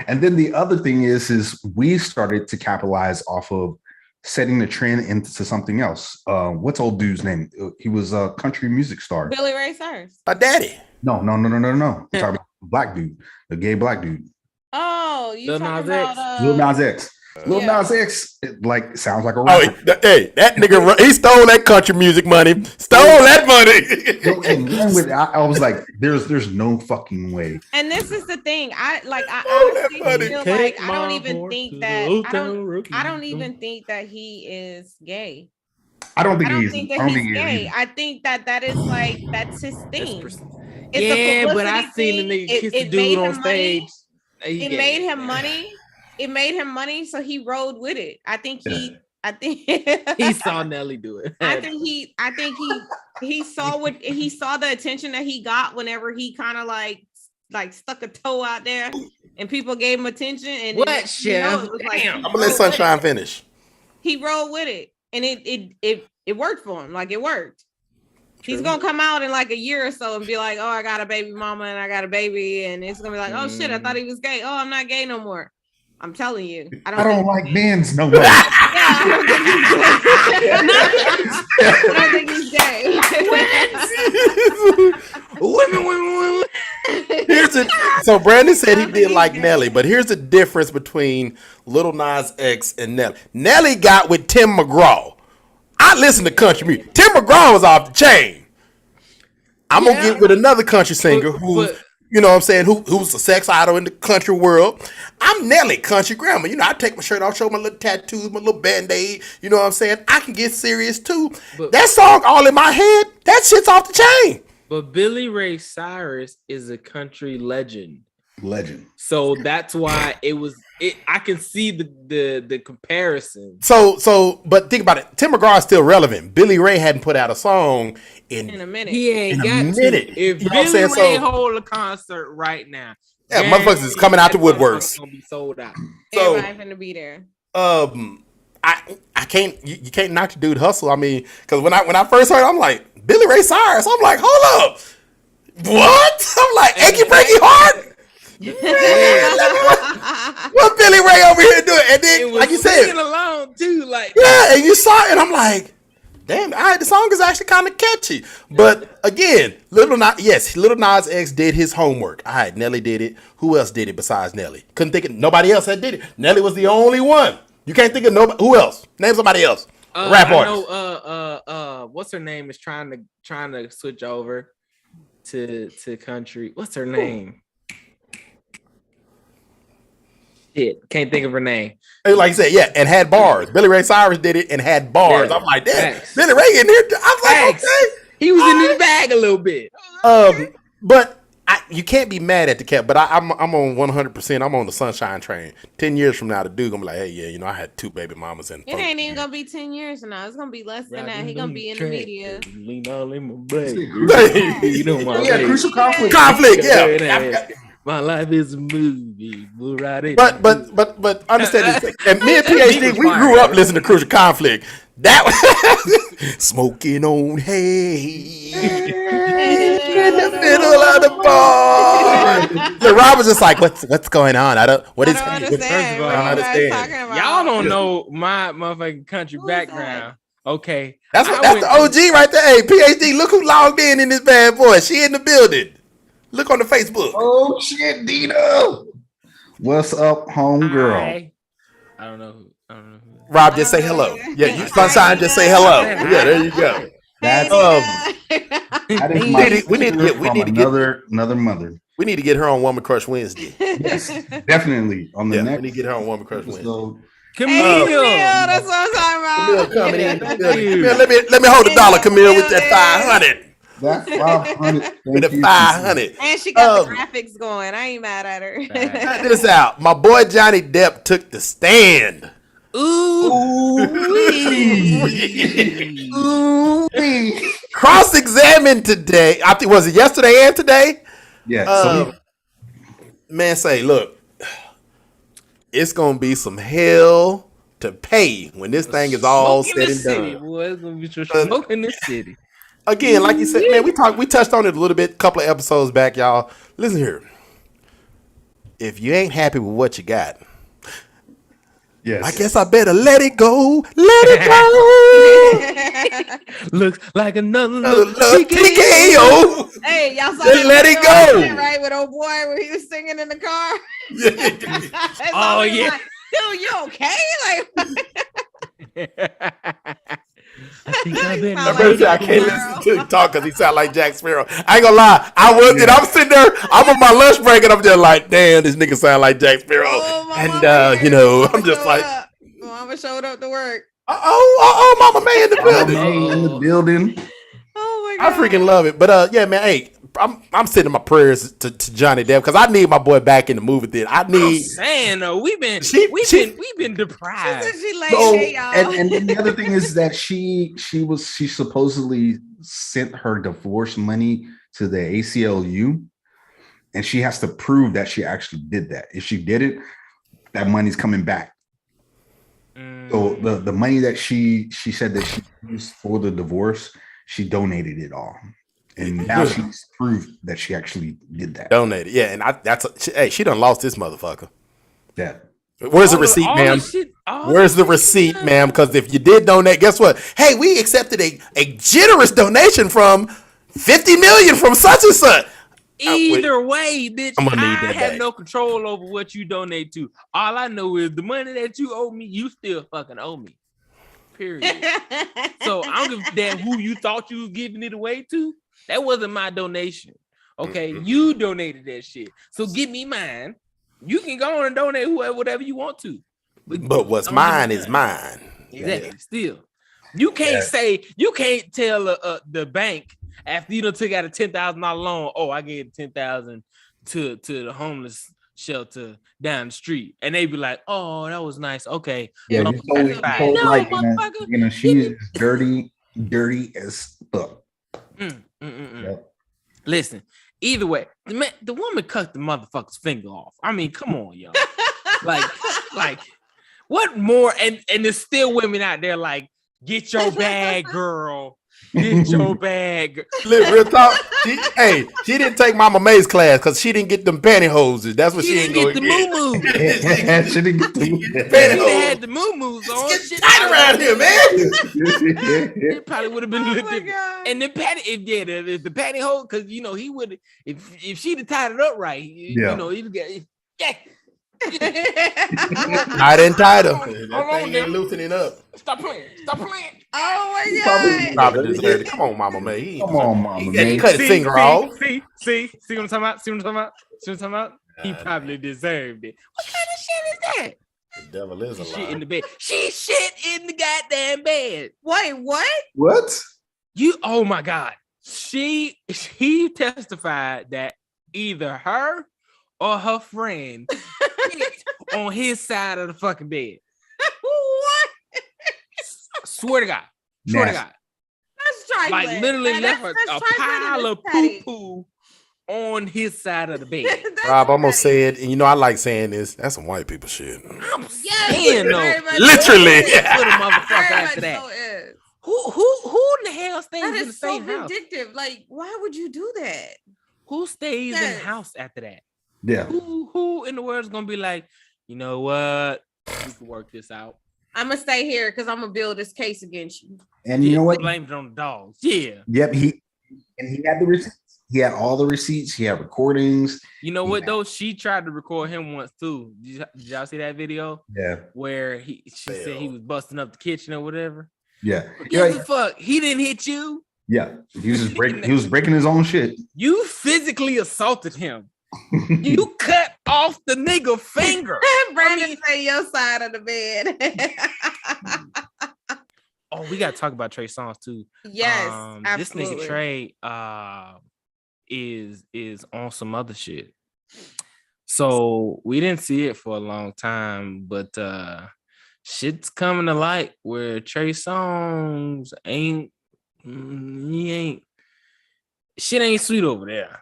And then the other thing is we started to capitalize off of setting the trend into something else. What's old dude's name? He was a country music star. Billy Ray Cyrus. A daddy. No. I'm talking about black dude, the gay black dude. Oh, you talking about Lil Nas X. Lil Nas X, like sounds like a Oh, rapper. hey, that nigga, he stole that country music money. Stole that money. I was like, there's no fucking way. And this is the thing. I that honestly funny. feel like I don't even think that I don't even think that he is gay. I don't I think don't he's. think I that don't he's think he is gay. either. I think that is like that's his thing. It's a Yeah, but I publicity seen the thing. nigga kiss the It dude made on him money. stage. He It gay. made him money. It made him money, so he rode with it. I think He saw Nelly do it. I think he saw the attention that he got whenever he kind of like stuck a toe out there and people gave him attention. And What, then, Chef? it was like, Damn. I'm gonna let Sunshine finish. he rolled with it, and it worked for him. Like it worked. He's gonna come out in like a year or so and be like, "Oh, I got a baby mama and I got a baby," and it's gonna be like, "Oh shit, I thought he was gay. Oh, I'm not gay no more." I'm telling you, I don't like bands no more. Yeah, I don't think he's gay. Women. So Brandon said he did like Nelly, but here's the difference between Lil Nas X and Nelly. Nelly got with Tim McGraw. I listen to country music. Tim McGraw was off the chain. I'm gonna get with another country singer who's, you know what I'm saying, who's a sex idol in the country world. I'm Nelly, country grandma. You know, I take my shirt off, show my little tattoos, my little band-aid. You know what I'm saying? I can get serious too. But- that song all in my head, that shit's off the chain. But Billy Ray Cyrus is a country legend. Legend. So that's why I can see the comparison. So, but think about it. Tim McGraw is still relevant. Billy Ray hadn't put out a song In a minute. He ain't In a got minute. to. If You know what I'm Billy Ray saying? So- hold a concert right now, Yeah, motherfuckers is coming out the that woodworks. motherfucker's gonna be sold out. So- Everybody finna be there. I can't you can't knock the dude hustle. I mean, because when I first heard it, I'm like, Billy Ray Cyrus. I'm like, hold up. What? I'm like, achy breaky heart? What Billy Ray over here doing? And It then, was like you said, singing along too, like yeah, and you saw it, and I'm like, damn, all right, the song is actually kind of catchy. But again, Lil Nas X did his homework. All right, Nelly did it. Who else did it besides Nelly? Couldn't think of nobody else that did it. Nelly was the only one. You can't think of nobody. Who else? Name somebody else. Rap I artist. know, what's her name is trying to switch over to country. What's her name? Shit, can't think of her name. And like I said, yeah, and had bars. Billy Ray Cyrus did it and had bars. Yeah, I'm like, damn, facts. Billy Ray in here. I'm like, Facts. He was in his bag a little bit. okay. But you can't be mad at the cat. But I'm on 100%. I'm on the Sunshine train. 10 years from now, the dude gonna be like, hey, yeah, you know, I had 2 baby mamas and It ain't even gonna be 10 years from now. It's gonna be less than that. He gonna be in the media. Lean all in my bag. Hey. You know my Yeah, baby. crucial conflict. Conflict, yeah. My life is a movie. We'll ride it. But understand this. And me and PhD, we grew up listening to Crucial Conflict. That was smoking on hay in the middle of the bar. The Rob was just like, what's going on? I don't understand. I don't understand. Y'all don't know my motherfucking country Who is that? background. Okay. That's I the went OG right there. Hey, PhD, look who logged in this bad boy. She in the building. Look on the Facebook. Oh shit, Dino. What's up, homegirl? I don't know. who. Rob, just say hello. Yeah, you Sunshine, just say hello. Yeah, there you go. That's that is my we need to get another mother. We need to get her on Woman Crush Wednesday. Yes, definitely on the Yeah, we next need to get her on Woman Crush Wednesday. episode. Camille. Camille, that's what I'm talking about. Camille coming in. Camille, let me hold a dollar, Camille, with that 500. That's 500. With the 500. And she got the graphics going. I ain't mad at her. Check this out. My boy Johnny Depp took the stand. Cross-examined today. I think was it yesterday and today? Yeah. Man, say, look, it's gonna be some hell to pay when this thing is all Smoke in said the and city, done. boy. It's gonna be some smoke in the city. Again, like you said, man, we touched on it a little bit, a couple of episodes back, y'all. Listen here. If you ain't happy with what you got, yes. I guess I better let it go. Let it go. Looks like another TKO. Hey, y'all saw Just that let it video, go. right? With old boy when he was singing in the car. Oh, yeah. Dude, you okay? I think I've been. Sound I like can't Jack listen to him talk because he sound like Jack Sparrow. I ain't gonna lie. I was, and I'm sitting there. I'm on my lunch break, and I'm just like, damn, this nigga sound like Jack Sparrow. my And mama you know, Mama I'm just showed like, up. Mama showed up to work. Mama May in the building. Hey, in the building. Oh my I god. freaking love it. But yeah, man, hey, I'm sending my prayers to Johnny Depp because I need my boy back in the movie theater. I I'm need. saying though, we've been She deprived. said she laid So, there, y'all. and the other thing is that she supposedly sent her divorce money to the ACLU, and she has to prove that she actually did that. If she did it, that money's coming back. So the money that she said that she used for the divorce, she donated it all, and now she's proved that she actually did that. Donated, yeah, and she done lost this motherfucker. Yeah. Where's the receipt, ma'am? Where's the receipt, ma'am? Because if you did donate, guess what? Hey, we accepted a generous donation from 50 million from such and such. Either way, bitch, I'm gonna need I that have back. no control over what you donate to. All I know is the money that you owe me, you still fucking owe me. Period. So I don't give a damn who you thought you was giving it away to. That wasn't my donation. Okay, you donated that shit. So give me mine. You can go on and donate whatever you want to. But what's mine is mine. Exactly. Still, you can't tell the bank after you done took out a $10,000 loan. Oh, I gave $10,000 to the homeless shelter down the street, and they be like, "Oh, that was nice." Okay, Yeah, no, you told like, motherfucker. she is dirty as fuck. Yep. Listen, either way, the woman cut the motherfucker's finger off. I mean, come on, y'all. like, what more? And there's still women out there like, get your bag, girl. Get your bag. Real talk. She didn't take Mama May's class because she didn't get them pantyhoses. That's what she ain't didn't going get to the get. moo-moo. She didn't get She Pantyhose. had the moo-moos on. It's getting tight around here, man. It probably would have been a Oh little my different. god. And the the pantyhose, because you know he would if she'd have tied it up right, you know, he'd get I didn't tie them. That thing ain't loosening up. Stop playing. Oh my god. Probably deserved it. Come on, Mama May. Come on, Mama He May. cut his finger off. See what I'm talking about? He probably deserved it. What kind of shit is that? The devil is a Shit in lie. the bed. She shit in the goddamn bed. Wait, what? What? Oh my God. She testified that either her or her friend shit on his side of the fucking bed. What? Swear to God. Nasty. That's trifling. Like literally Man, left that's a trifling pile and of it's petty. poo-poo on his side of the bed. That's Rob, I'm gonna petty. say it, and you know I like saying this. That's some white people shit. I'm Yes, saying though. very much Literally. so. Put a motherfucker Very after much that. so is. Who in the hell stays That in the is so same house? vindictive. Like, why would you do that? Who stays in Yes. the house after that? Yeah. Who in the world is gonna be like, you know what? We can work this out. I'm gonna stay here because I'm gonna build this case against you. And you know what? Blame it on the dogs. Yeah. Yep. He had the receipts. He had all the receipts. He had recordings. You know what though? She tried to record him once too. Did y'all see that video Yeah. where she said he was busting up the kitchen or whatever? Yeah. Give a fuck. He didn't hit you. Yeah. He was just breaking. He was breaking his own shit. You physically assaulted him. You cut off the nigga finger. Brandon say your side of the bed. Oh, we gotta talk about Trey Songz too. Yes, This absolutely. nigga Trey is on some other shit. So we didn't see it for a long time, but shit's coming to light where Trey Songz shit ain't sweet over there.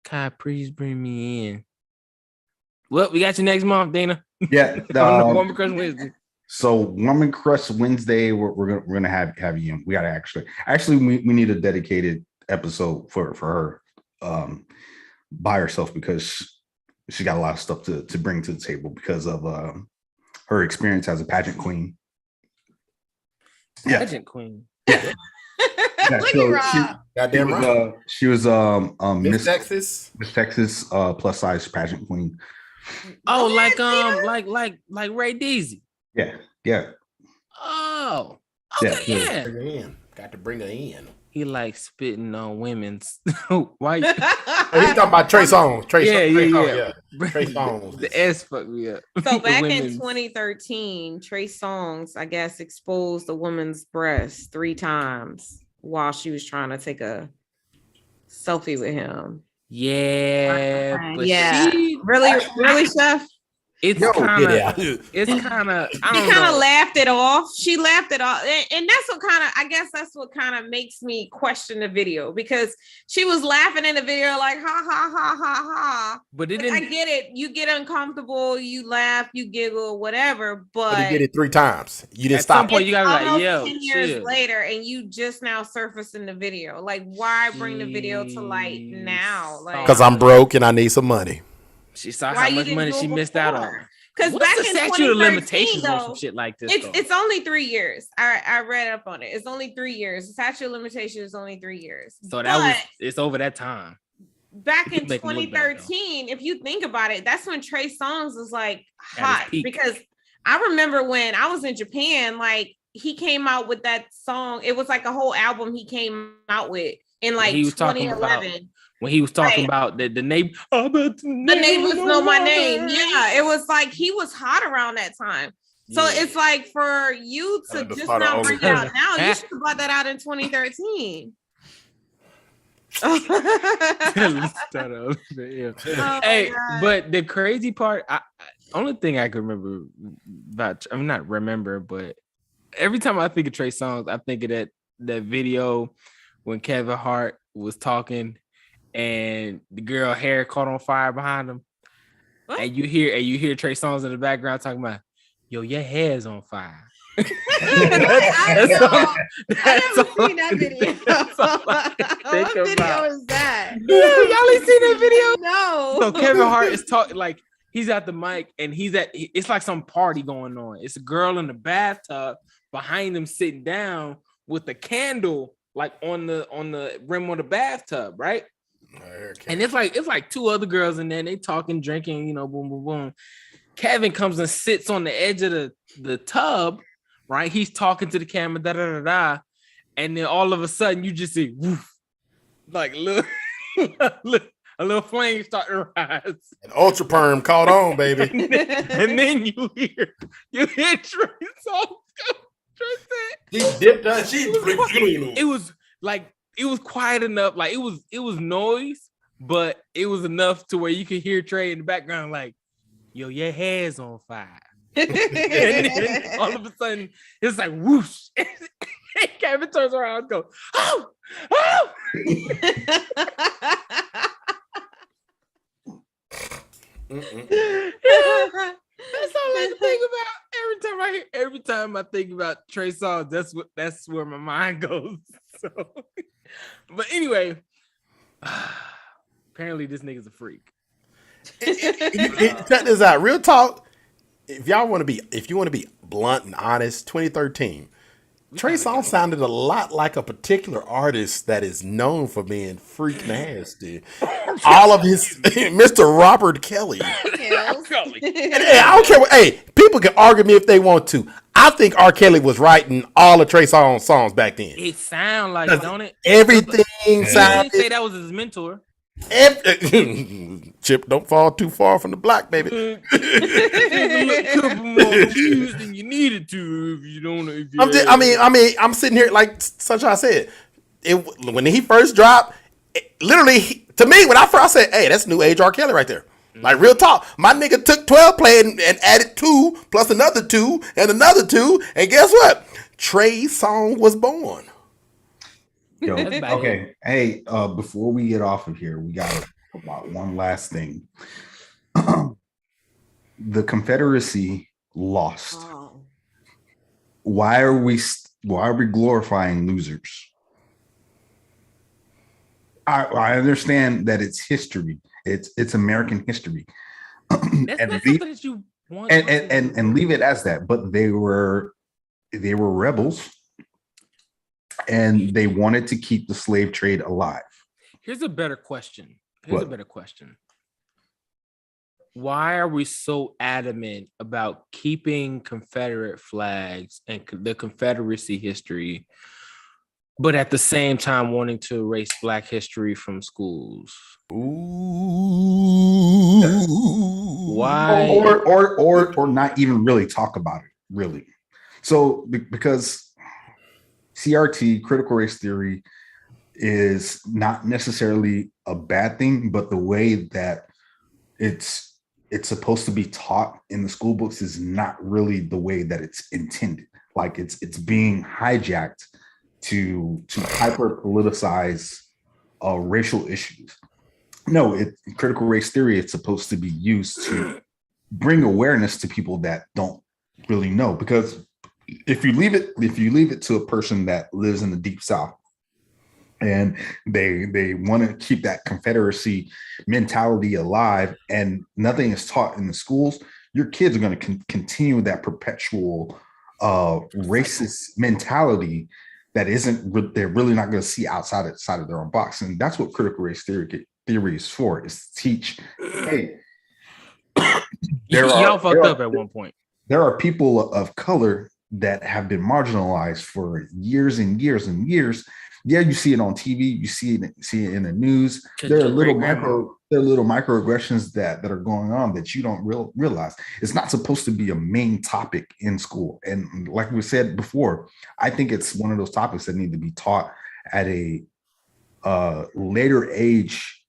Kai, please bring me in. Well, we got you next month, Dana. Yeah. On the Woman Crush Wednesday. So Woman Crush Wednesday, we're gonna have you in. We gotta actually we need a dedicated episode for her by herself because she got a lot of stuff to bring to the table because of her experience as a pageant queen. Yeah. Pageant queen. Yeah, Look so at Rob. Goddamn right. she was Miss Texas. Miss Texas plus size pageant queen. Oh, like Ray Deasy. Yeah. Oh, Yeah, okay, yeah. yeah. Bring her in. Got to bring her in. He likes spitting on women's white. Oh, he talking about Trey Songz. Trey Yeah. Songz. Trey Songz. The S fucked me up. So The back in women's. 2013, Trey Songz, I guess, exposed a woman's breast 3 times while she was trying to take a selfie with him. Yeah, but Yeah. she Really, Chef? it's Yo, kind yeah. of it's kind of I She don't kind of know. laughed it off. She laughed it off. And that's what kind of, I guess that's what kind of makes me question the video, because she was laughing in the video like, ha, ha, ha, ha, ha. But it Like, I didn't. get it. You get uncomfortable, you laugh, you giggle, whatever. But But he did it 3 times. You didn't At some stop. point, you gotta be like, almost yo, 10 years chill. later, and you just now surfacing the video. Like, why bring the video to light now? Like, Because I'm broke and I need some money. She saw why how you much didn't money do it she missed out on. before? Because What's back the in statute of 2013, limitations on some though, shit like this? though? it's only 3 years. I read up on it. It's only 3 years. The statute of limitations is only 3 years. So it's over that time. Back in Make 'em look bad, 2013, if you think about it, that's when Trey Songz was like At his hot, peak. because I remember when I was in Japan, like he came out with that song. It was like a whole album he came out with in like He was talking 2011. When he was talking Right. about the neighbor, the The neighbors know my name. Yeah, it was like he was hot around that time. So Yeah. it's like for you to the just start of now bring it out now, you Huh? should have brought that out in 2013. Shut up. Yeah. Oh my Hey, God. but the crazy part, only thing I can remember about, I'm not remember, but every time I think of Trey Songz, I think of that video when Kevin Hart was talking and the girl hair caught on fire behind him, What? and you hear Trey Songz in the background talking about, yo, your hair's on fire. I all- know. I that's never all seen that I- video. that's all I can think What video about. is that? Y'all ain't seen that video? No. So Kevin Hart is talking like he's at the mic and it's like some party going on. It's a girl in the bathtub behind him sitting down with a candle like on the rim of the bathtub, right? And it's like 2 other girls in there, and they talking, drinking, boom, boom, boom. Kevin comes and sits on the edge of the tub, right? He's talking to the camera, da da da da, and then all of a sudden you just see woof, like look. A little flame start to rise. And Ultra Perm caught on, baby. And then you hear Trey Songz go. Trey said, She dipped her. it was quiet enough. Like it was noise, but it was enough to where you could hear Trey in the background, like, yo, your hair's on fire. And then all of a sudden it's like whoosh. And Kevin turns around and goes, oh. That's all I can think about. Every time I think about Trey Songz, that's where my mind goes. So, but anyway, apparently this nigga's a freak. Check this out. Real talk. If you want to be blunt and honest, 2013, Trey Songz sounded a lot like a particular artist that is known for being freak nasty. All of his Mr. Robert Kelly. Hey, I don't care what. Hey, people can argue me if they want to. I think R. Kelly was writing all of Trey Songz songs back then. It sound like it, don't it? Everything He sounded. didn't say that was his mentor. Chip, don't fall too far from the block, baby. Take a little couple more cues than you needed to if you don't. If you I'm sitting here like Sunshine said. When he first dropped, literally to me when I first said, "Hey, that's new age R. Kelly right there." Like real talk, my nigga took 12 play and added 2 plus another 2 and another 2, and guess what? Trey Songz was born. Yo, That's about okay. Hey, before we get off of here, we got to talk about one last thing. The Confederacy lost. Oh. Why are we glorifying losers? I understand that it's history. It's American history. That's and not leave, something that you want. and leave it as that. But they were rebels. and they wanted to keep the slave trade alive. Here's a better question. What? Why are we so adamant about keeping Confederate flags and the Confederacy history, but at the same time wanting to erase Black history from schools? Ooh. Why? Or not even really talk about it, really. So because CRT, critical race theory, is not necessarily a bad thing, but the way that it's supposed to be taught in the school books is not really the way that it's intended. Like it's being hijacked to hyper politicize racial issues. No, critical race theory, it's supposed to be used to bring awareness to people that don't really know. Because if you leave it to a person that lives in the Deep South and they want to keep that Confederacy mentality alive and nothing is taught in the schools, your kids are going to continue that perpetual racist mentality that they're really not going to see outside of their own box. And that's what critical race theory is for, is to teach, hey, y'all fucked up at one point. There are people of color that have been marginalized for years and years and years. Yeah, you see it on TV, you see it in the news. There are little microaggressions that are going on that you don't realize. It's not supposed to be a main topic in school. And like we said before, I think it's one of those topics that need to be taught at a later age.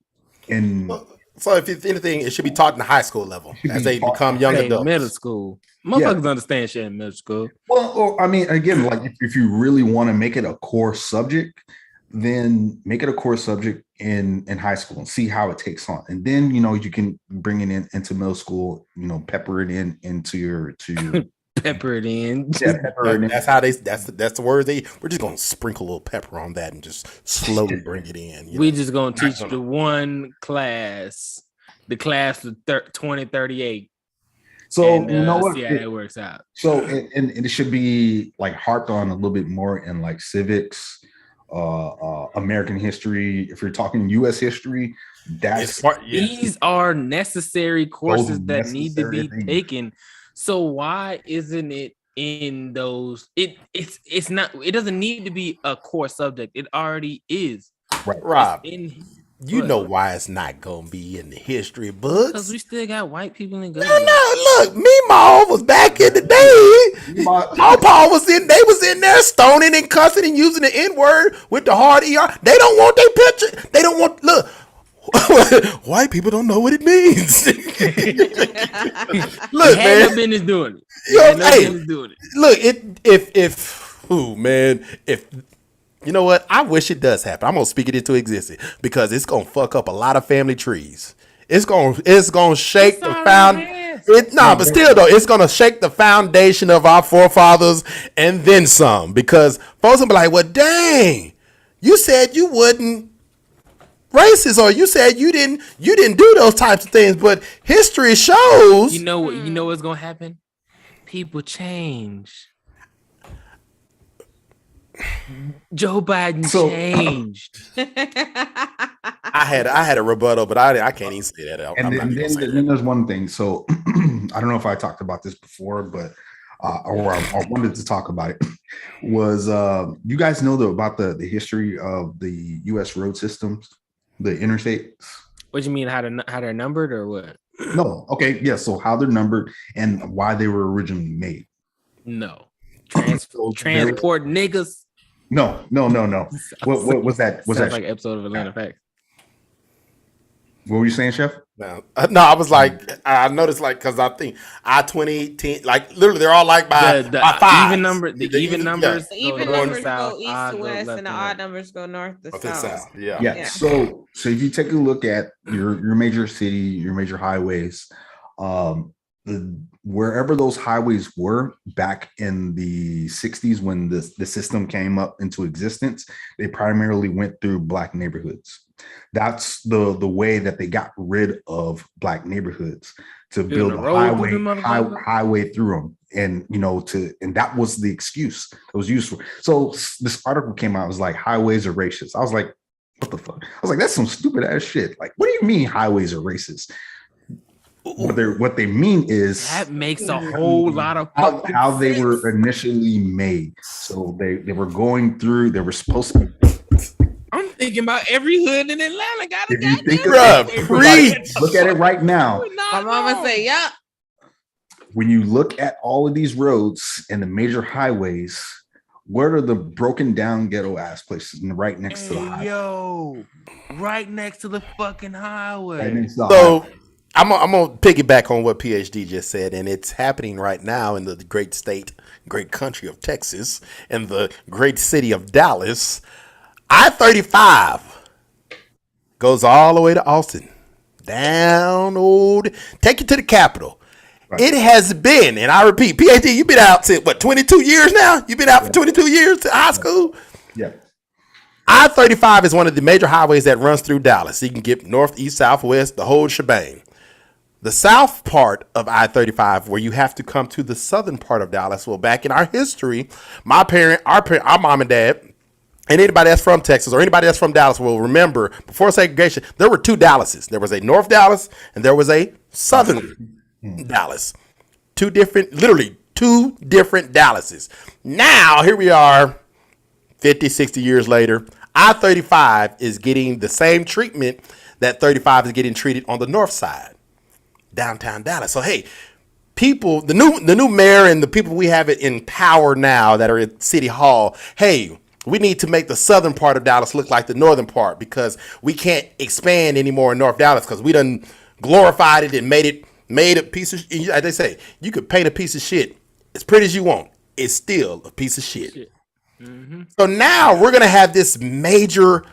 So if it's anything, it should be taught in the high school level as they become young adults. Middle school. Motherfuckers understand shit in middle school. Well, I mean, again, like if you really want to make it a core subject, then make it a core subject in high school and see how it takes on. And then, you can bring it into middle school, pepper it into pepper it in. Yeah, pepper it in. That's how that's the word we're just going to sprinkle a little pepper on that and just slowly bring it in. We just going to teach the one class, the class of 2038. So and, you know what? See how it works out. So and it should be like harped on a little bit more in like civics, American history. If you're talking U.S. history, these are necessary courses that need to be taken. So why isn't it in those? It's not. It doesn't need to be a core subject. It already is. Right, Rob. You know why it's not gonna be in the history books? Because we still got white people in No, look, Meemaw was back in the day. Paul was in. They was in there stoning and cussing and using the N-word with the hard ER. They don't want their picture. They don't want look. White people don't know what it means. Look, man, business doing it. Look, if you know what? I wish it does happen. I'm gonna speak it into existence because it's gonna fuck up a lot of family trees. It's gonna shake the but still though, it's gonna shake the foundation of our forefathers and then some. Because folks will be like, "Well, dang, you said you wouldn't racist, or you said you didn't do those types of things." But history shows. You know what's gonna happen? People change. Joe Biden changed. I had a rebuttal, but I can't even say that. Then there's one thing. So I don't know if I talked about this before, but or I wanted to talk about it. Was you guys know about the history of the U.S. road systems, the interstates? What do you mean? How they're numbered or what? No. Okay. Yeah. So how they're numbered and why they were originally made. No. Transport niggas. No. What was that? Was that like an episode of Atlanta Facts? What were you saying, Chef? No, I was like, I noticed because I think I-20, like literally they're all like by five. Even number, the even numbers. The even numbers go east to west, and the odd numbers go north to south. Yeah. So if you take a look at your major city, your major highways, wherever those highways were back in the 60s when the system came up into existence, they primarily went through Black neighborhoods. That's the way that they got rid of Black neighborhoods, to build a highway through them. and and that was the excuse that was used for. So this article came out, it was like highways are racist. I was like, what the fuck? I was like, that's some stupid ass shit. Like, what do you mean highways are racist? What they mean is that makes a whole lot of how they were initially made. So they were going through, they were supposed to be. I'm thinking about every hood in Atlanta. If you think look at it right now. My mama say, "Yeah." When you look at all of these roads and the major highways, where are the broken down ghetto ass places? And right next to the highway. Yo, right next to the fucking highway. Right so I'm gonna piggyback on what PhD just said, and it's happening right now in the great state, great country of Texas, and the great city of Dallas. I-35 goes all the way to Austin, down take you to the Capitol. Right. It has been, and I repeat, PhD, you've been out since 22 years now? You've been out for 22 years to high school? Yeah. I-35 is one of the major highways that runs through Dallas. You can get north, east, south, west, the whole shebang. The south part of I-35, where you have to come to the southern part of Dallas. Well, back in our history, our mom and dad, and anybody that's from Texas or anybody that's from Dallas will remember before segregation, there were two Dallases. There was a North Dallas and there was a Southern Dallas. Literally two different Dallases. Now, here we are 50, 60 years later. I-35 is getting the same treatment that 35 is getting treated on the north side, downtown Dallas. So, hey, people, the new mayor and the people we have in power now that are at City Hall, hey, we need to make the southern part of Dallas look like the northern part because we can't expand anymore in North Dallas because we done glorified it and made a piece of, as they say, you could paint a piece of shit as pretty as you want. It's still a piece of shit. Mm-hmm. So now we're going to have this major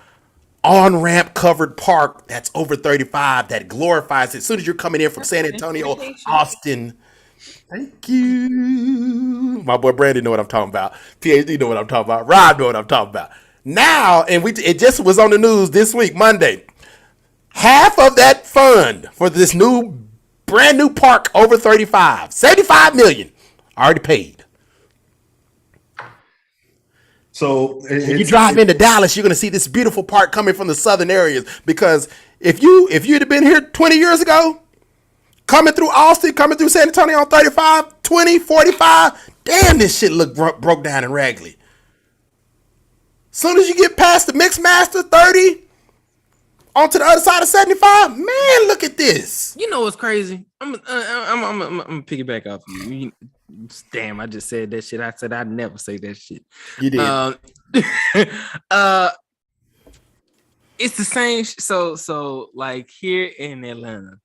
on-ramp covered park that's over 35 that glorifies it. As soon as you're coming in from San Antonio, Austin. Thank you. My boy Brandon know what I'm talking about. PhD know what I'm talking about. Rob know what I'm talking about. Now, and it just was on the news this week, Monday. Half of that fund for this brand new park over 35, $75 million, already paid. So when you drive into Dallas, you're going to see this beautiful park coming from the southern areas. Because if you'd have been here 20 years ago, coming through Austin, coming through San Antonio on 35, 20, 45, damn, this shit look broke down and raggedy. Soon as you get past the Mixmaster 30, onto the other side of 75, man, look at this. You know what's crazy? I'm gonna piggyback off you. Damn, I just said that shit. I said I'd never say that shit. You did. It's the same. So like here in Atlanta,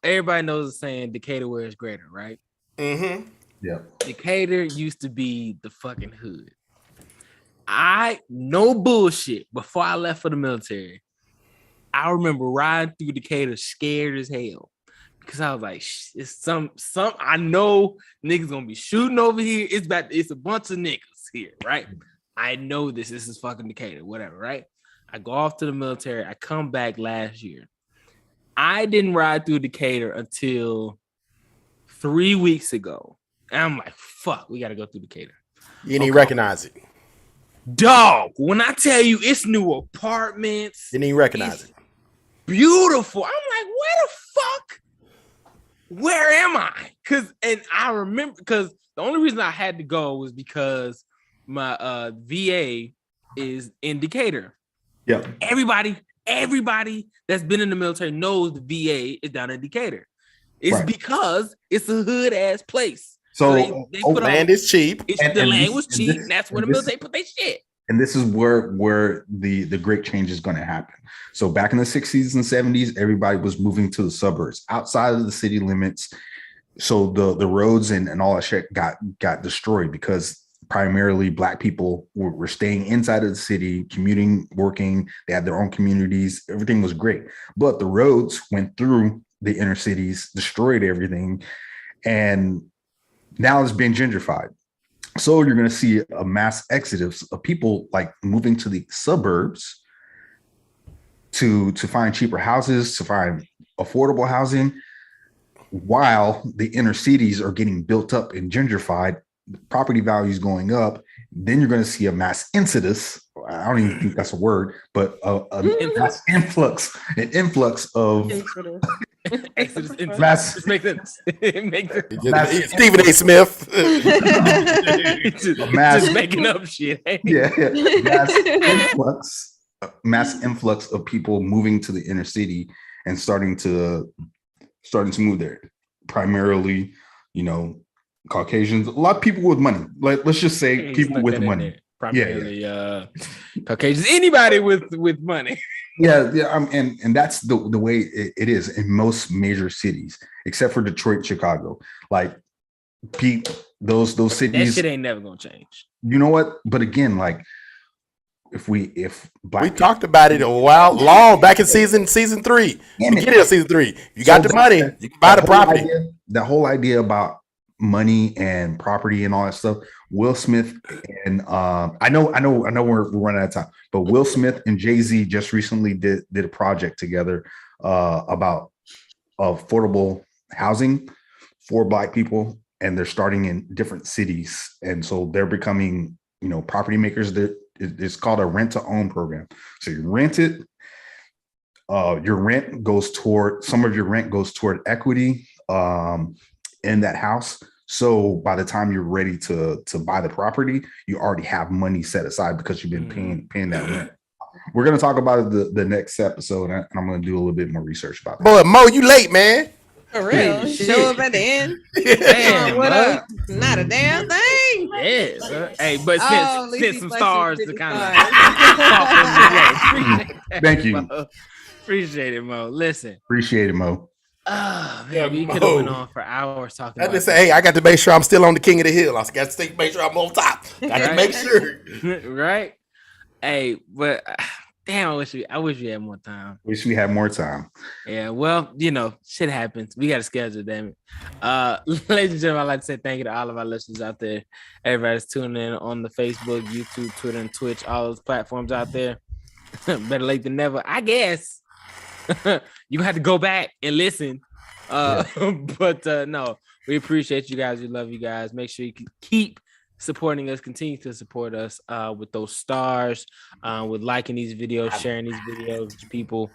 everybody knows the saying Decatur where it's greater, right? Mm-hmm. Yeah. Decatur used to be the fucking hood. No bullshit. Before I left for the military, I remember riding through Decatur scared as hell because I was like, it's some. I know niggas gonna be shooting over here. It's a bunch of niggas here, right? I know this. This is fucking Decatur, whatever, right? I go off to the military. I come back last year. I didn't ride through Decatur until 3 weeks ago. And I'm like, fuck, we gotta go through Decatur. You didn't even recognize it. Dog, when I tell you it's new apartments, didn't even recognize it. Beautiful. I'm like, where am I? And I remember because the only reason I had to go was because my VA is in Decatur. Yeah. Everybody that's been in the military knows the VA is down in Decatur. It's because it's a hood ass place. So they put land is cheap. The land was cheap. That's where the military put their shit. And this is where the great change is going to happen. So back in the 60s and 70s, everybody was moving to the suburbs outside of the city limits. So the roads and all that shit got destroyed because primarily Black people were staying inside of the city, commuting, working. They had their own communities. Everything was great. But the roads went through the inner cities, destroyed everything. And now it's being gentrified. So you're going to see a mass exodus of people like moving to the suburbs to find cheaper houses, to find affordable housing. while the inner cities are getting built up and gentrified, property values going up, then you're going to see a mass exodus. I don't even think that's a word, but a mass influx, an influx of mass. Just make sense. Make sense. Stephen A. Smith. Just making up shit. Yeah, mass influx of people moving to the inner city and starting to move there. Primarily, Caucasians, a lot of people with money. Let's just say people with money. Primarily, Caucasians, anybody with money. And that's the way it is in most major cities, except for Detroit, Chicago. Like, those cities. That shit ain't never gonna change. You know what? But again, like, if we talked about it a while long back in season 3. Beginning of season 3. You got the money, you can buy the property. The whole idea about money and property and all that stuff. Will Smith and I know we're running out of time, but Will Smith and Jay-Z just recently did a project together about affordable housing for Black people, and they're starting in different cities, and so they're becoming property makers. It's called a rent to own program. So you rent it. Your rent goes toward equity in that house. So by the time you're ready to buy the property, you already have money set aside because you've been paying that rent. We're going to talk about it the next episode, and I'm going to do a little bit more research about that. Boy, Mo, you late, man. For real. Show up at the end. Damn, what up? Not a damn thing. Yeah. Hey, but send some stars to kind of. Thank you. Mo. Appreciate it, Mo. Listen. Appreciate it, Mo. Oh, man, we could have went on for hours talking I about just say, hey, I got to make sure I'm still on the king of the hill. I got to make sure I'm on top. Got to make sure. Right? Hey, but damn, I wish we had more time. Wish we had more time. Yeah, well, shit happens. We got to schedule, damn it. Ladies and gentlemen, I'd like to say thank you to all of our listeners out there. Everybody's tuning in on the Facebook, YouTube, Twitter, and Twitch, all those platforms out there. Better late than never, I guess. You have to go back and listen. But no, we appreciate you guys. We love you guys. Make sure you keep supporting us, continue to support us with those stars, with liking these videos, sharing these videos with people,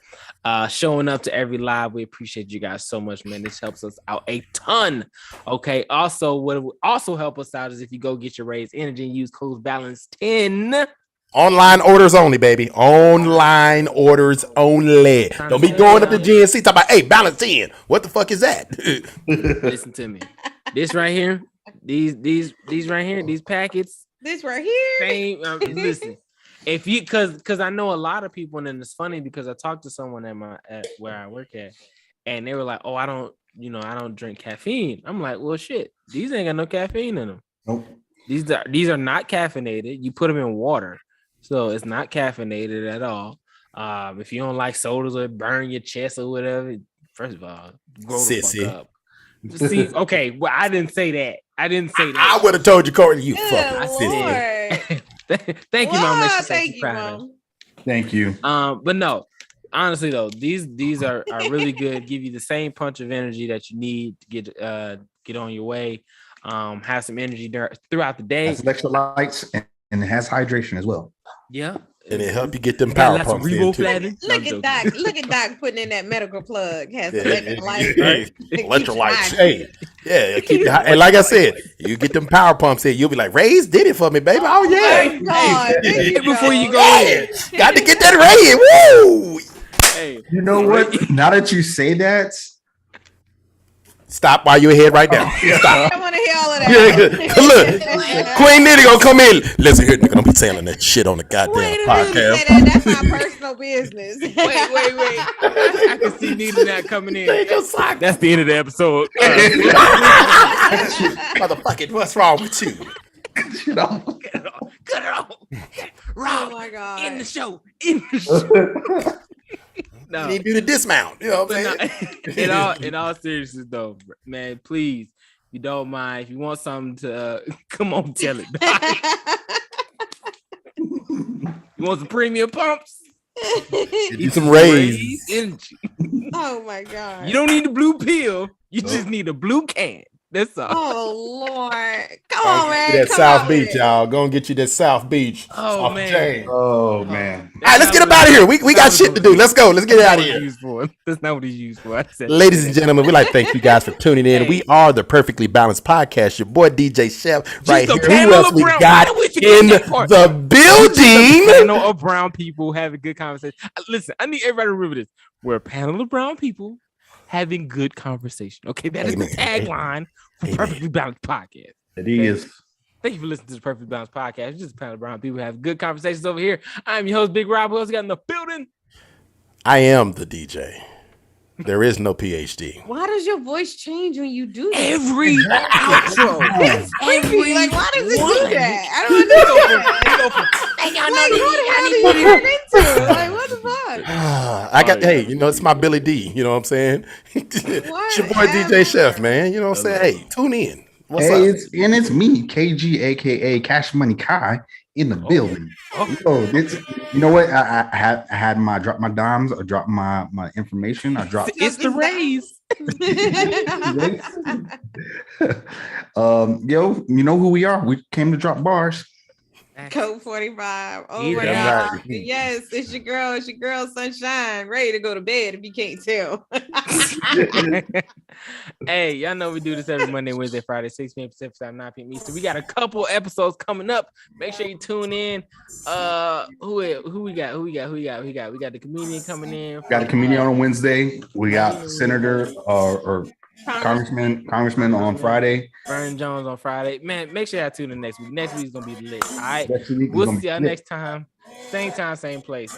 showing up to every live. We appreciate you guys so much, man. This helps us out a ton. Okay. Also, what would also help us out is if you go get your Raise Energy and use code BALANCE10. Online orders only, baby. Online orders only. Don't be going up to GNC talking about, hey, balance 10. What the fuck is that? Listen to me. This right here, these right here, these packets. This right here. Listen, if you because I know a lot of people, and it's funny because I talked to someone at where I work at, and they were like, oh, I don't drink caffeine. I'm like, well, shit, these ain't got no caffeine in them. Nope. These are not caffeinated. You put them in water. So it's not caffeinated at all. If you don't like sodas or burn your chest or whatever, first of all, grow the fuck up. See, okay, well, I didn't say that. I would have told you, Courtney, you fuck. I said Thank you, Mom. Thank you, Mom. Thank you. But no, honestly though, these are really good. Give you the same punch of energy that you need to get on your way. Have some energy throughout the day. Has electrolytes and it has hydration as well. Yeah. And it help you get them power pumps in too. Look at Doc putting in that medical plug. Has electrolytes. Electrolytes. Hey, yeah. Keep it high. And like I said, you get them power pumps in, you'll be like, Ray's did it for me, baby. Oh yeah. Before you go in, got to get that Ray in. Woo. Hey, you know what? Now that you say that. Stop while you're ahead right now. Stop. I want to hear all of that. Look, Queen Nitty gonna come in. Listen here, nigga, don't be saying that shit on the goddamn podcast. That's my personal business. Wait. I can see Nitty not coming in. That's the end of the episode. Motherfucking, what's wrong with you? Cut it off. Oh my God. In the show. No. You need to do the dismount. You know what I'm saying? In all seriousness, though, man, please, if you don't mind, if you want something to come on, tell it. You want some premium pumps? Get some Raise. Oh my God. You don't need the blue pill. You just need a blue can. That's all. Oh Lord, come on, man. That Come South on Beach, with it. y'all. Go and get you that South Beach. Oh, South man. James. Oh man. All right, let's get up out of here. We got shit to do. Let's go. Let's get out of here. That's not what he's used for. I said Ladies and gentlemen, we'd like to thank you guys for tuning in. We are the Perfectly Balanced Podcast. Your boy DJ Chef right the here. Who Pamela else we Brown. got Why don't we in forget that part? the building? Panel of brown people having good conversation. Listen, I need everybody to remember this. We're a panel of brown people having good conversation. Okay, that is the tagline for Perfectly Balanced Podcast. It is. Thank you for listening to the Perfectly Balanced Podcast. It's just a panel of brown people have good conversations over here. I'm your host, Big Rob. Who else got in the building? I am the DJ. There is no PhD. Why does your voice change when you do that? Every outro. It's creepy. Like, why does it do one. that? I don't understand. Like, what the hell did you turn into? Like, what the fuck? I got, hey, you know, it's my Billy D. You know what I'm saying? It's your boy DJ Chef, man. You know what I'm saying? Hey, tune in. What's up? It's me, KG, aka Cash Money Kai, in the building. Yo, you know what? I had my drop my dimes, I dropped my information, I dropped It's the Rays. Yo, you know who we are. We came to drop bars. Code 45. Oh Either my that. God. Yes, it's your girl, Sunshine, ready to go to bed if you can't tell. Hey, y'all know we do this every Monday, Wednesday, Friday, 6 p.m. Pacific Time, 9 p.m. Eastern. We got a couple episodes coming up. Make sure you tune in. Who we got? We got the comedian coming in. Got a comedian on Wednesday. We got Senator or Congressman on Friday. Vernon Jones on Friday. Man, make sure y'all tune in next week. Next week's gonna be lit. All right. Next week is We'll gonna see be y'all lit. next time. Same time, same place.